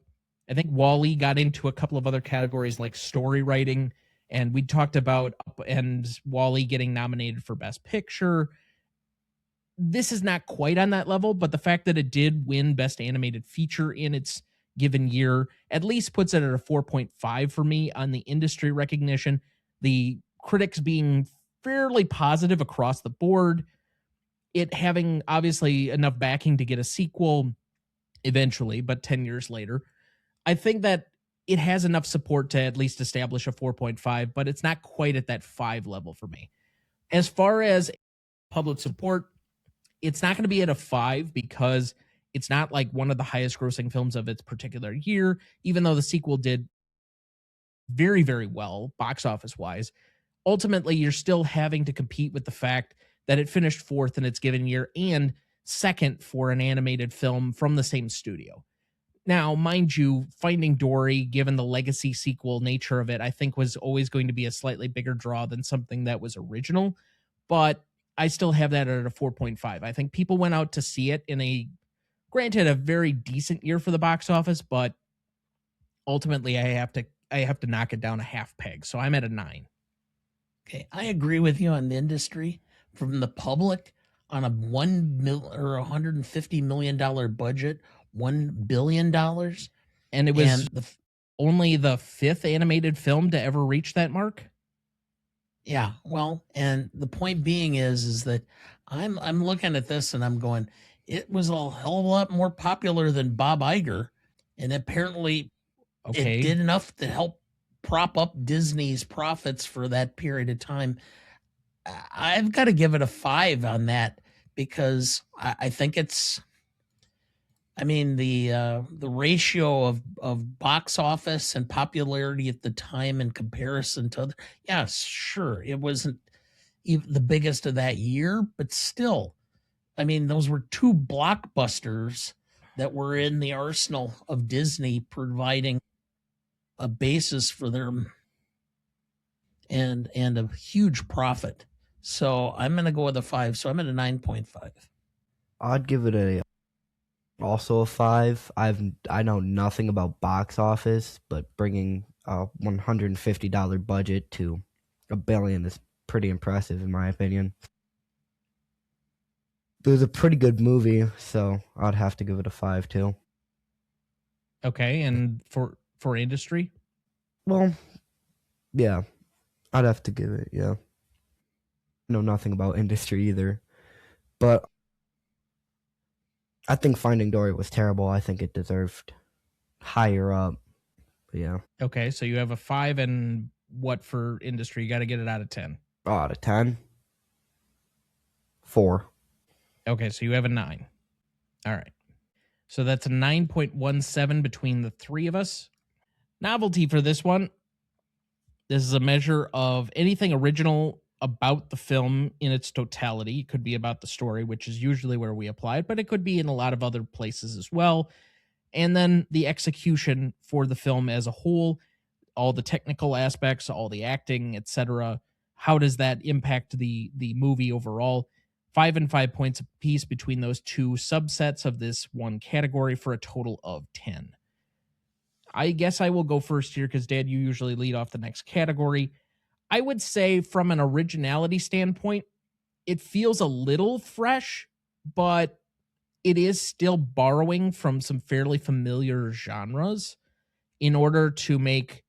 I think WALL-E got into a couple of other categories like story writing, and we talked about and WALL-E getting nominated for Best Picture. This is not quite on that level, but the fact that it did win Best Animated Feature in its given year at least puts it at a 4.5 for me on the industry recognition. The critics being fairly positive across the board, it having obviously enough backing to get a sequel eventually, but 10 years later. I think that it has enough support to at least establish a 4.5, but it's not quite at that 5 level for me. As far as public support, it's not going to be at a 5 because it's not like one of the highest grossing films of its particular year, even though the sequel did very, very well box office wise. Ultimately, you're still having to compete with the fact that it finished 4th in its given year and 2nd for an animated film from the same studio. Now, mind you, Finding Dory, given the legacy sequel nature of it, I think was always going to be a slightly bigger draw than something that was original, but I still have that at a 4.5. I think people went out to see it in granted, a very decent year for the box office, but ultimately I have to knock it down a half peg. So I'm at a 9. Okay, I agree with you on the industry. From the public, on a $150 million budget, $1 billion, and it was only the 5th animated film to ever reach that mark. Yeah, well, and the point being is that I'm looking at this and I'm going, it was a hell of a lot more popular than Bob Iger, and apparently it did enough to help prop up Disney's profits for that period of time. I've got to give it a 5 on that because I think it's, I mean, the ratio of box office and popularity at the time in comparison to other, yeah, sure, it wasn't even the biggest of that year, but still, I mean, those were 2 blockbusters that were in the arsenal of Disney, providing a basis for them and a huge profit. So I'm going to go with a 5. So I'm at a 9.5. I'd give it also a 5. I know nothing about box office, but bringing a $150 budget to $1 billion is pretty impressive in my opinion. It was a pretty good movie, so I'd have to give it a 5 too. Okay, and for industry? Well, yeah, I'd have to give it, yeah. I know nothing about industry either, but I think Finding Dory was terrible. I think it deserved higher up, but yeah. Okay, so you have a 5, and what for industry? You got to get it out of 10. Oh, out of 10? 4. Okay, so you have a 9. All right. So that's a 9.17 between the three of us. Novelty for this one. This is a measure of anything original about the film in its totality. It could be about the story, which is usually where we apply it, but it could be in a lot of other places as well. And then the execution for the film as a whole, all the technical aspects, all the acting, etc. How does that impact the movie overall? 5 and 5 points apiece between those two subsets of this one category for a total of 10. I guess I will go first here because, Dad, you usually lead off the next category. I would say from an originality standpoint, it feels a little fresh, but it is still borrowing from some fairly familiar genres in order to make,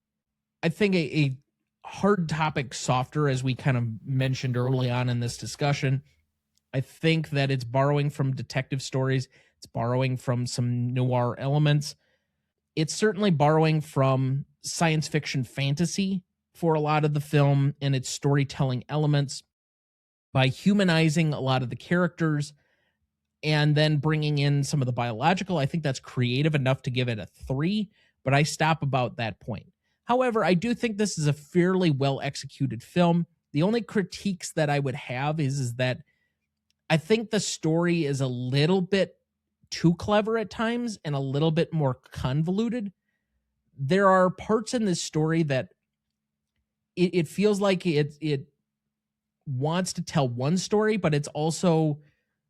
I think, a hard topic softer, as we kind of mentioned early on in this discussion. I think that it's borrowing from detective stories. It's borrowing from some noir elements. It's certainly borrowing from science fiction fantasy for a lot of the film and its storytelling elements by humanizing a lot of the characters and then bringing in some of the biological. I think that's creative enough to give it a 3, but I stop about that point. However, I do think this is a fairly well executed film. The only critiques that I would have is that I think the story is a little bit too clever at times and a little bit more convoluted. There are parts in this story that it feels like it wants to tell one story, but it's also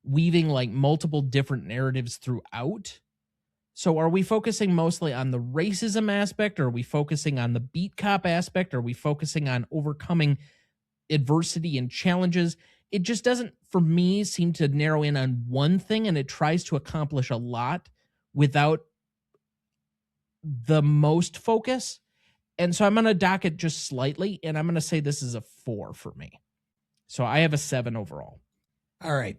weaving like multiple different narratives throughout. So are we focusing mostly on the racism aspect? Or are we focusing on the beat cop aspect? Or are we focusing on overcoming adversity and challenges? It just doesn't, for me, seem to narrow in on one thing, and it tries to accomplish a lot without the most focus. And so I'm going to dock it just slightly, and I'm going to say this is a 4 for me. So I have a 7 overall. All right.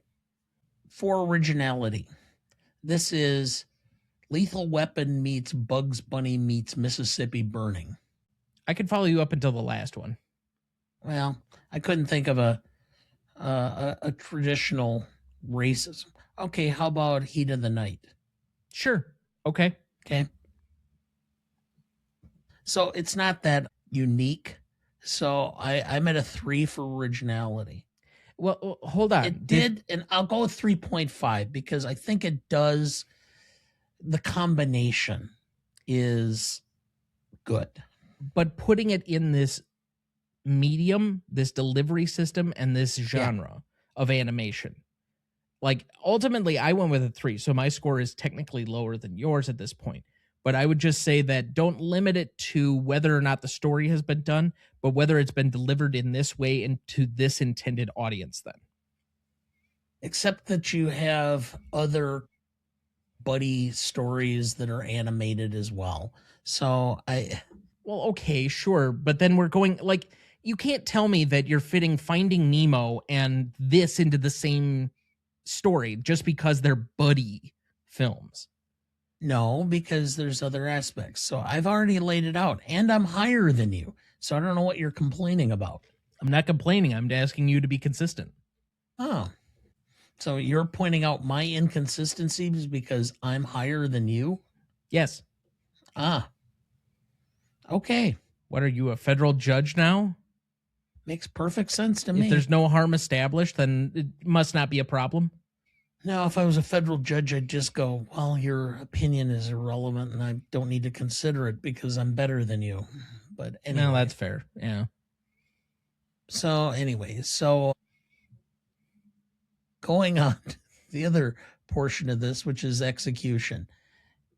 For originality, this is Lethal Weapon meets Bugs Bunny meets Mississippi Burning. I could follow you up until the last one. Well, I couldn't think of a traditional racism. Okay, how about Heat of the Night? Sure. Okay. So it's not that unique. So I'm at a 3 for originality. Well, hold on. It did, and I'll go with 3.5 because I think it does. The combination is good. But putting it in this medium, this delivery system, and this genre of animation, like ultimately I went with a 3. So my score is technically lower than yours at this point. But I would just say that don't limit it to whether or not the story has been done, but whether it's been delivered in this way and to this intended audience then. Except that you have other buddy stories that are animated as well. So well, okay, sure. But then we're going, like, you can't tell me that you're fitting Finding Nemo and this into the same story just because they're buddy films. No, because there's other aspects. So I've already laid it out, and I'm higher than you. So I don't know what you're complaining about. I'm not complaining. I'm asking you to be consistent. Oh. So you're pointing out my inconsistencies because I'm higher than you? Yes. Okay. What are you, a federal judge now? Makes perfect sense to me. If there's no harm established, then it must not be a problem. No, if I was a federal judge, I'd just go, well, your opinion is irrelevant and I don't need to consider it because I'm better than you. But anyway. No, that's fair. Yeah. So anyway, going on to the other portion of this, which is execution.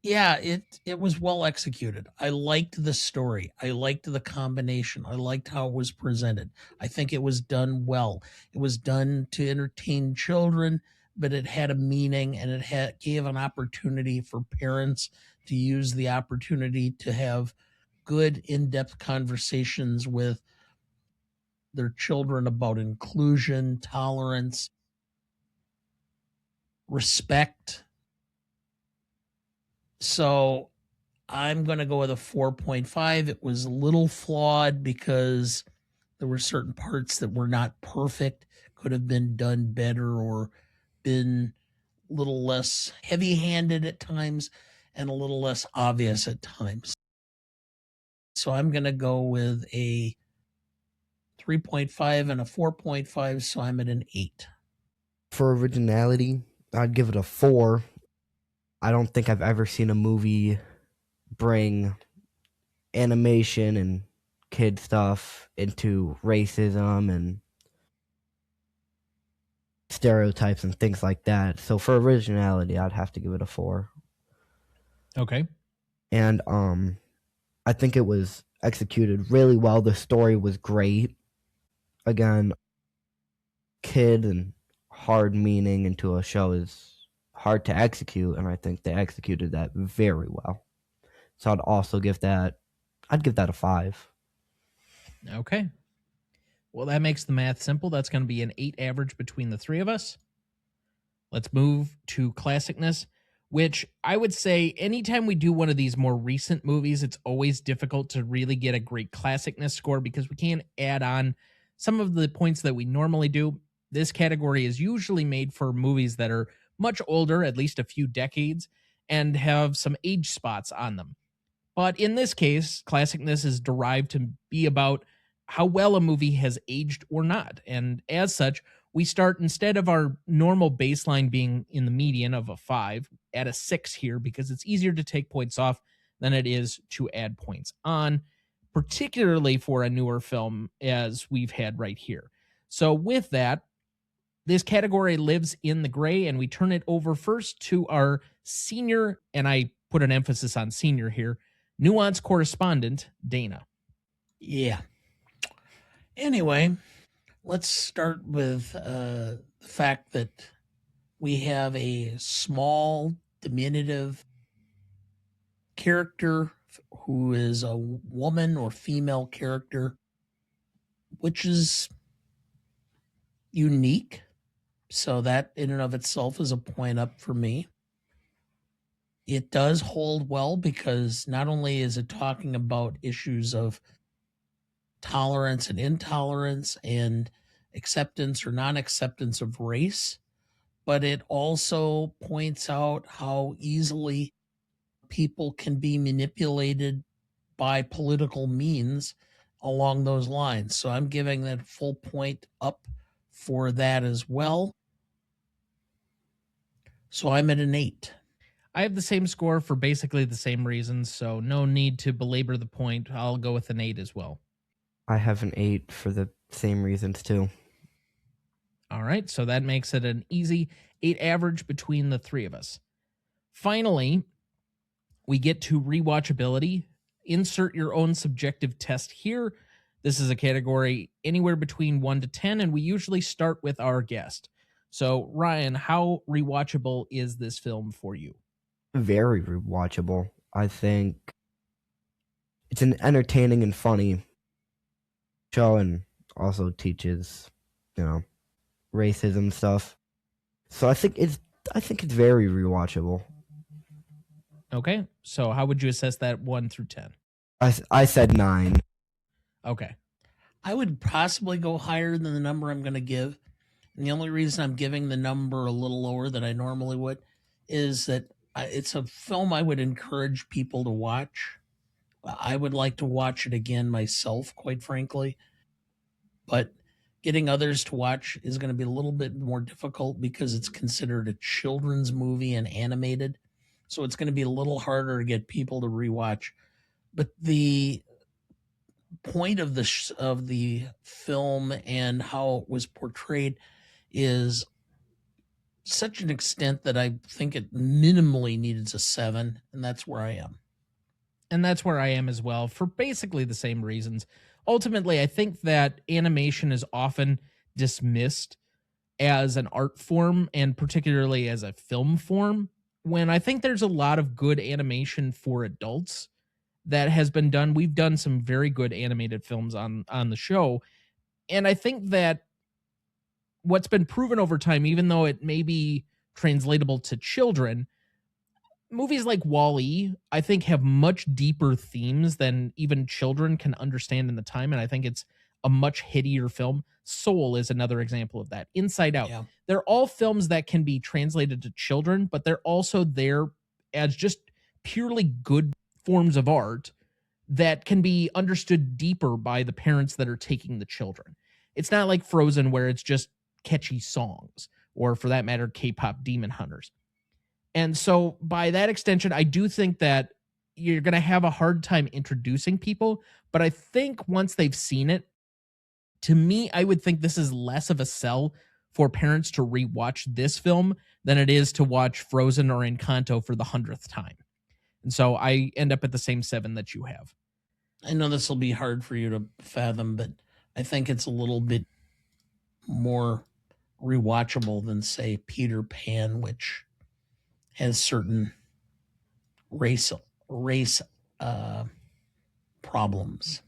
Yeah, it was well executed. I liked the story. I liked the combination. I liked how it was presented. I think it was done well. It was done to entertain children, but it had a meaning, and it gave an opportunity for parents to use the opportunity to have good in-depth conversations with their children about inclusion, tolerance, respect. So I'm going to go with a 4.5. It was a little flawed because there were certain parts that were not perfect, could have been done better or been a little less heavy-handed at times and a little less obvious at times. So I'm going to go with a 3.5 and a 4.5, so I'm at an 8. For originality, I'd give it a 4. I don't think I've ever seen a movie bring animation and kid stuff into racism and stereotypes and things like that. So for originality, I'd have to give it a 4. Okay. And I think it was executed really well. The story was great. Again, kid and hard meaning into a show is hard to execute, and I think they executed that very well. So I'd also give that a 5. Okay. Well, that makes the math simple. That's going to be an 8 average between the three of us. Let's move to Classicness, which I would say anytime we do one of these more recent movies, it's always difficult to really get a great Classicness score because we can't add on some of the points that we normally do. This category is usually made for movies that are much older, at least a few decades, and have some age spots on them. But in this case, Classicness is derived to be about how well a movie has aged or not. And as such, we start, instead of our normal baseline being in the median of a 5, at a 6 here, because it's easier to take points off than it is to add points on, particularly for a newer film as we've had right here. So with that, this category lives in the gray, and we turn it over first to our senior, and I put an emphasis on senior here, nuance correspondent, Dana. Yeah. Anyway, let's start with the fact that we have a small, diminutive character who is a woman or female character, which is unique. So that in and of itself is a point up for me. It does hold well because not only is it talking about issues of tolerance and intolerance and acceptance or non-acceptance of race, but it also points out how easily people can be manipulated by political means along those lines. So I'm giving that full point up for that as well. So I'm at an 8. I have the same score for basically the same reasons, so no need to belabor the point. I'll go with an 8 as well. I have an 8 for the same reasons too. All right, so that makes it an easy 8 average between the three of us. Finally, we get to rewatchability. Insert your own subjective test here. This is a category anywhere between 1 to 10, and we usually start with our guest. So, Ryan, how rewatchable is this film for you? Very rewatchable. I think it's an entertaining and funny show, and also teaches, racism stuff. So I think it's very rewatchable. Okay, so how would you assess that 1 through 10? I said 9. Okay. I would possibly go higher than the number I'm going to give. And the only reason I'm giving the number a little lower than I normally would is that it's a film I would encourage people to watch. I would like to watch it again myself, quite frankly. But getting others to watch is going to be a little bit more difficult because it's considered a children's movie and animated. So it's going to be a little harder to get people to rewatch. But the point of the film and how it was portrayed is such an extent that I think it minimally needs a 7, and that's where I am. And that's where I am as well, for basically the same reasons. Ultimately, I think that animation is often dismissed as an art form, and particularly as a film form, when I think there's a lot of good animation for adults that has been done. We've done some very good animated films on the show, and I think that what's been proven over time, even though it may be translatable to children, movies like WALL-E, I think, have much deeper themes than even children can understand in the time, and I think it's a much hittier film. Soul is another example of that. Inside Out. Yeah. They're all films that can be translated to children, but they're also there as just purely good forms of art that can be understood deeper by the parents that are taking the children. It's not like Frozen, where it's just catchy songs, or for that matter, K-pop Demon Hunters. And so by that extension, I do think that you're going to have a hard time introducing people, but I think once they've seen it, to me, I would think this is less of a sell for parents to rewatch this film than it is to watch Frozen or Encanto for the 100th time. And so I end up at the same 7 that you have. I know this will be hard for you to fathom, but I think it's a little bit more rewatchable than, say, Peter Pan, which has certain race problems.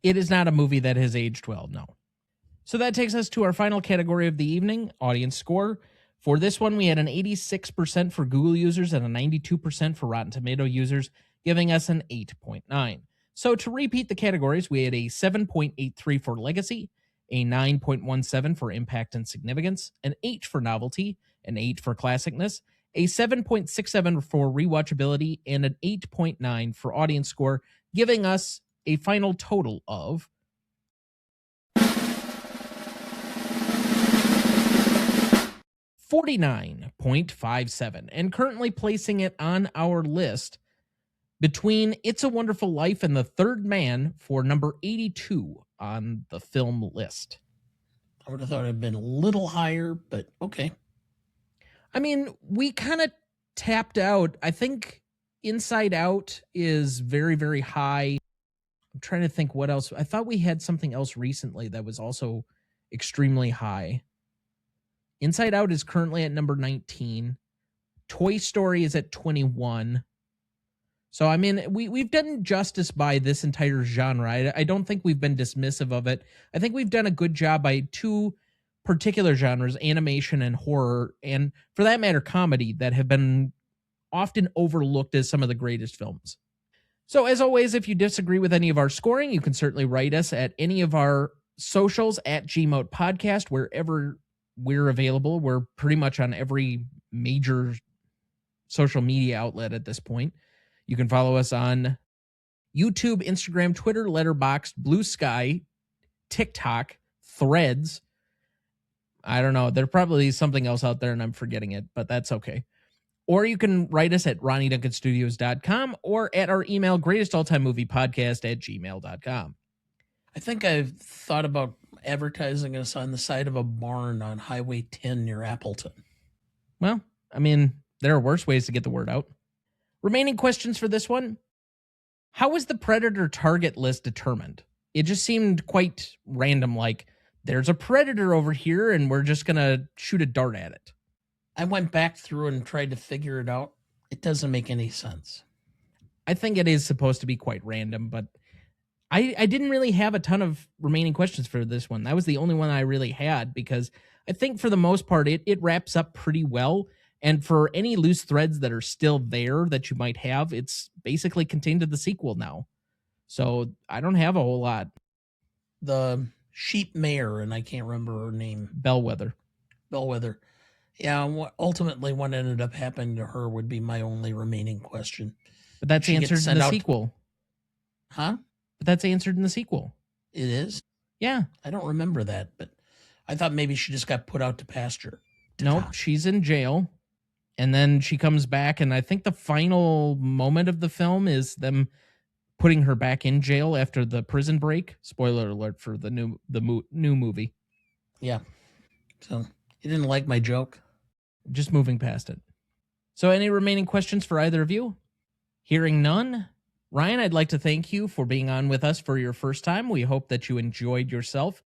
It is not a movie that has aged well, no. So that takes us to our final category of the evening, audience score. For this one, we had an 86% for Google users and a 92% for Rotten Tomato users, giving us an 8.9. So to repeat the categories, we had a 7.83 for Legacy, a 9.17 for Impact and Significance, an 8 for Novelty, an 8 for Classicness, a 7.67 for Rewatchability, and an 8.9 for Audience Score, giving us a final total of 49.57, and currently placing it on our list between It's a Wonderful Life and The Third Man for number 82 on the film list. I would have thought it'd been a little higher, but okay. I mean, we kind of tapped out. I think Inside Out is very, very high. I'm trying to think what else. I thought we had something else recently that was also extremely high. Inside Out is currently at number 19. Toy Story is at 21. So, I mean, we've done justice by this entire genre. I don't think we've been dismissive of it. I think we've done a good job by two particular genres, animation and horror, and for that matter, comedy, that have been often overlooked as some of the greatest films. So, as always, if you disagree with any of our scoring, you can certainly write us at any of our socials at GMOAT Podcast, wherever we're available. We're pretty much on every major social media outlet at this point. You can follow us on YouTube, Instagram, Twitter, Letterboxd, Blue Sky, TikTok, Threads. I don't know. There's probably something else out there and I'm forgetting it, but that's okay. Or you can write us at RonnieDuncanStudios.com or at our email, greatestaltimemoviepodcast@gmail.com. I think I've thought about advertising us on the side of a barn on Highway 10 near Appleton. Well, I mean, there are worse ways to get the word out. Remaining questions for this one. How was the predator target list determined? It just seemed quite random, like there's a predator over here and we're just going to shoot a dart at it. I went back through and tried to figure it out. It doesn't make any sense. I think it is supposed to be quite random, but I didn't really have a ton of remaining questions for this one. That was the only one I really had because I think for the most part, it wraps up pretty well. And for any loose threads that are still there that you might have, it's basically contained in the sequel now. So I don't have a whole lot. The sheep mare, and I can't remember her name. Bellwether. Yeah, ultimately what ended up happening to her would be my only remaining question. But that's answered in the sequel. Huh? But that's answered in the sequel. It is? Yeah. I don't remember that, but I thought maybe she just got put out to pasture. Nope, she's in jail. And then she comes back, and I think the final moment of the film is them putting her back in jail after the prison break. Spoiler alert for the new movie. Yeah. So you didn't like my joke? Just moving past it. So any remaining questions for either of you? Hearing none, Ryan, I'd like to thank you for being on with us for your first time. We hope that you enjoyed yourself.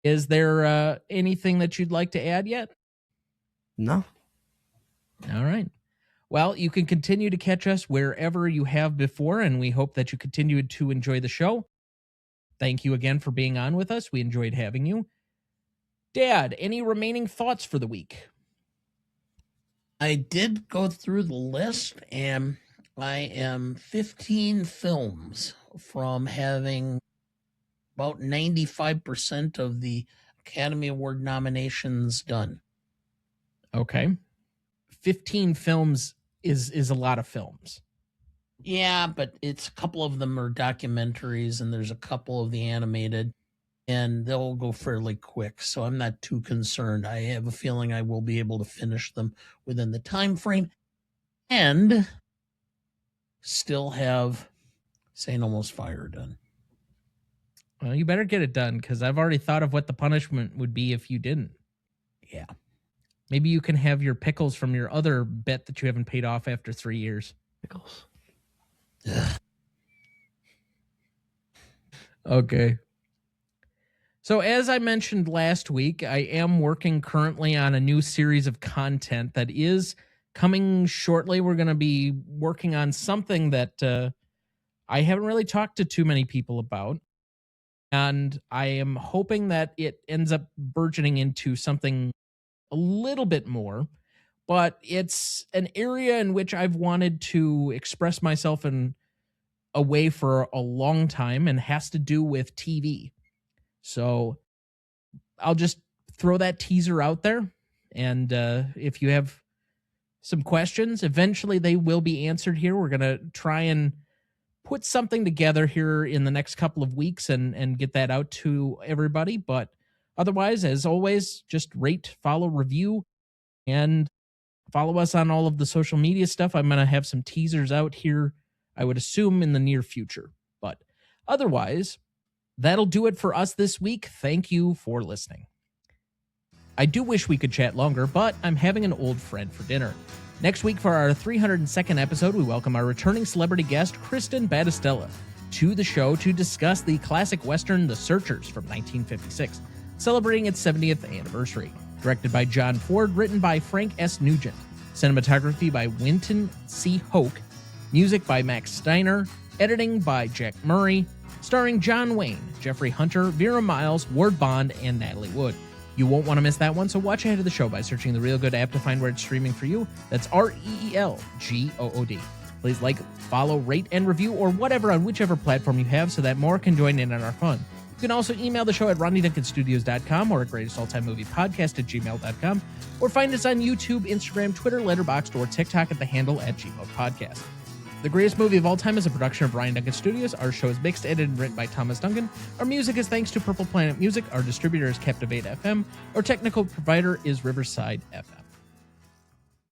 Is there anything that you'd like to add yet? No. All right. Well, you can continue to catch us wherever you have before, and we hope that you continue to enjoy the show. Thank you again for being on with us. We enjoyed having you. Dad, any remaining thoughts for the week? I did go through the list, and I am 15 films from having about 95% of the Academy Award nominations done. Okay. 15 films is a lot of films. Yeah, but it's a couple of them are documentaries and there's a couple of the animated, and they'll go fairly quick, so I'm not too concerned. I have a feeling I will be able to finish them within the time frame and still have St. Elmo's Fire done. Well, you better get it done because I've already thought of what the punishment would be if you didn't. Yeah. Maybe you can have your pickles from your other bet that you haven't paid off after 3 years. Pickles. Ugh. Okay. So as I mentioned last week, I am working currently on a new series of content that is coming shortly. We're going to be working on something that I haven't really talked to too many people about. And I am hoping that it ends up burgeoning into something a little bit more, but it's an area in which I've wanted to express myself in a way for a long time and has to do with TV. So I'll just throw that teaser out there. And if you have some questions, eventually they will be answered here. We're going to try and put something together here in the next couple of weeks and get that out to everybody. But otherwise, as always, just rate, follow, review, And follow us on all of the social media stuff. I'm going to have some teasers out here, I would assume, in the near future. But otherwise, that'll do it for us this week. Thank you for listening. I do wish we could chat longer, but I'm having an old friend for dinner. Next week for our 302nd episode, we welcome our returning celebrity guest, Kristen Battistella, to the show to discuss the classic Western The Searchers from 1956, celebrating its 70th anniversary. Directed by John Ford, written by Frank S. Nugent. Cinematography by Winton C. Hoke. Music by Max Steiner. Editing by Jack Murray. Starring John Wayne, Jeffrey Hunter, Vera Miles, Ward Bond, and Natalie Wood. You won't want to miss that one, so watch ahead of the show by searching the Real Good app to find where it's streaming for you. That's REELGOOD. Please like, follow, rate, and review, or whatever on whichever platform you have so that more can join in on our fun. You can also email the show at RonnieDuncanStudios.com or at GreatestAllTimeMoviePodcast@gmail.com, or find us on YouTube, Instagram, Twitter, Letterboxd, or TikTok at the handle @GMOAT The Greatest Movie of All Time is a production of Ryan Duncan Studios. Our show is mixed, edited, and written by Thomas Duncan. Our music is thanks to Purple Planet Music. Our distributor is Captivate FM. Our technical provider is Riverside FM.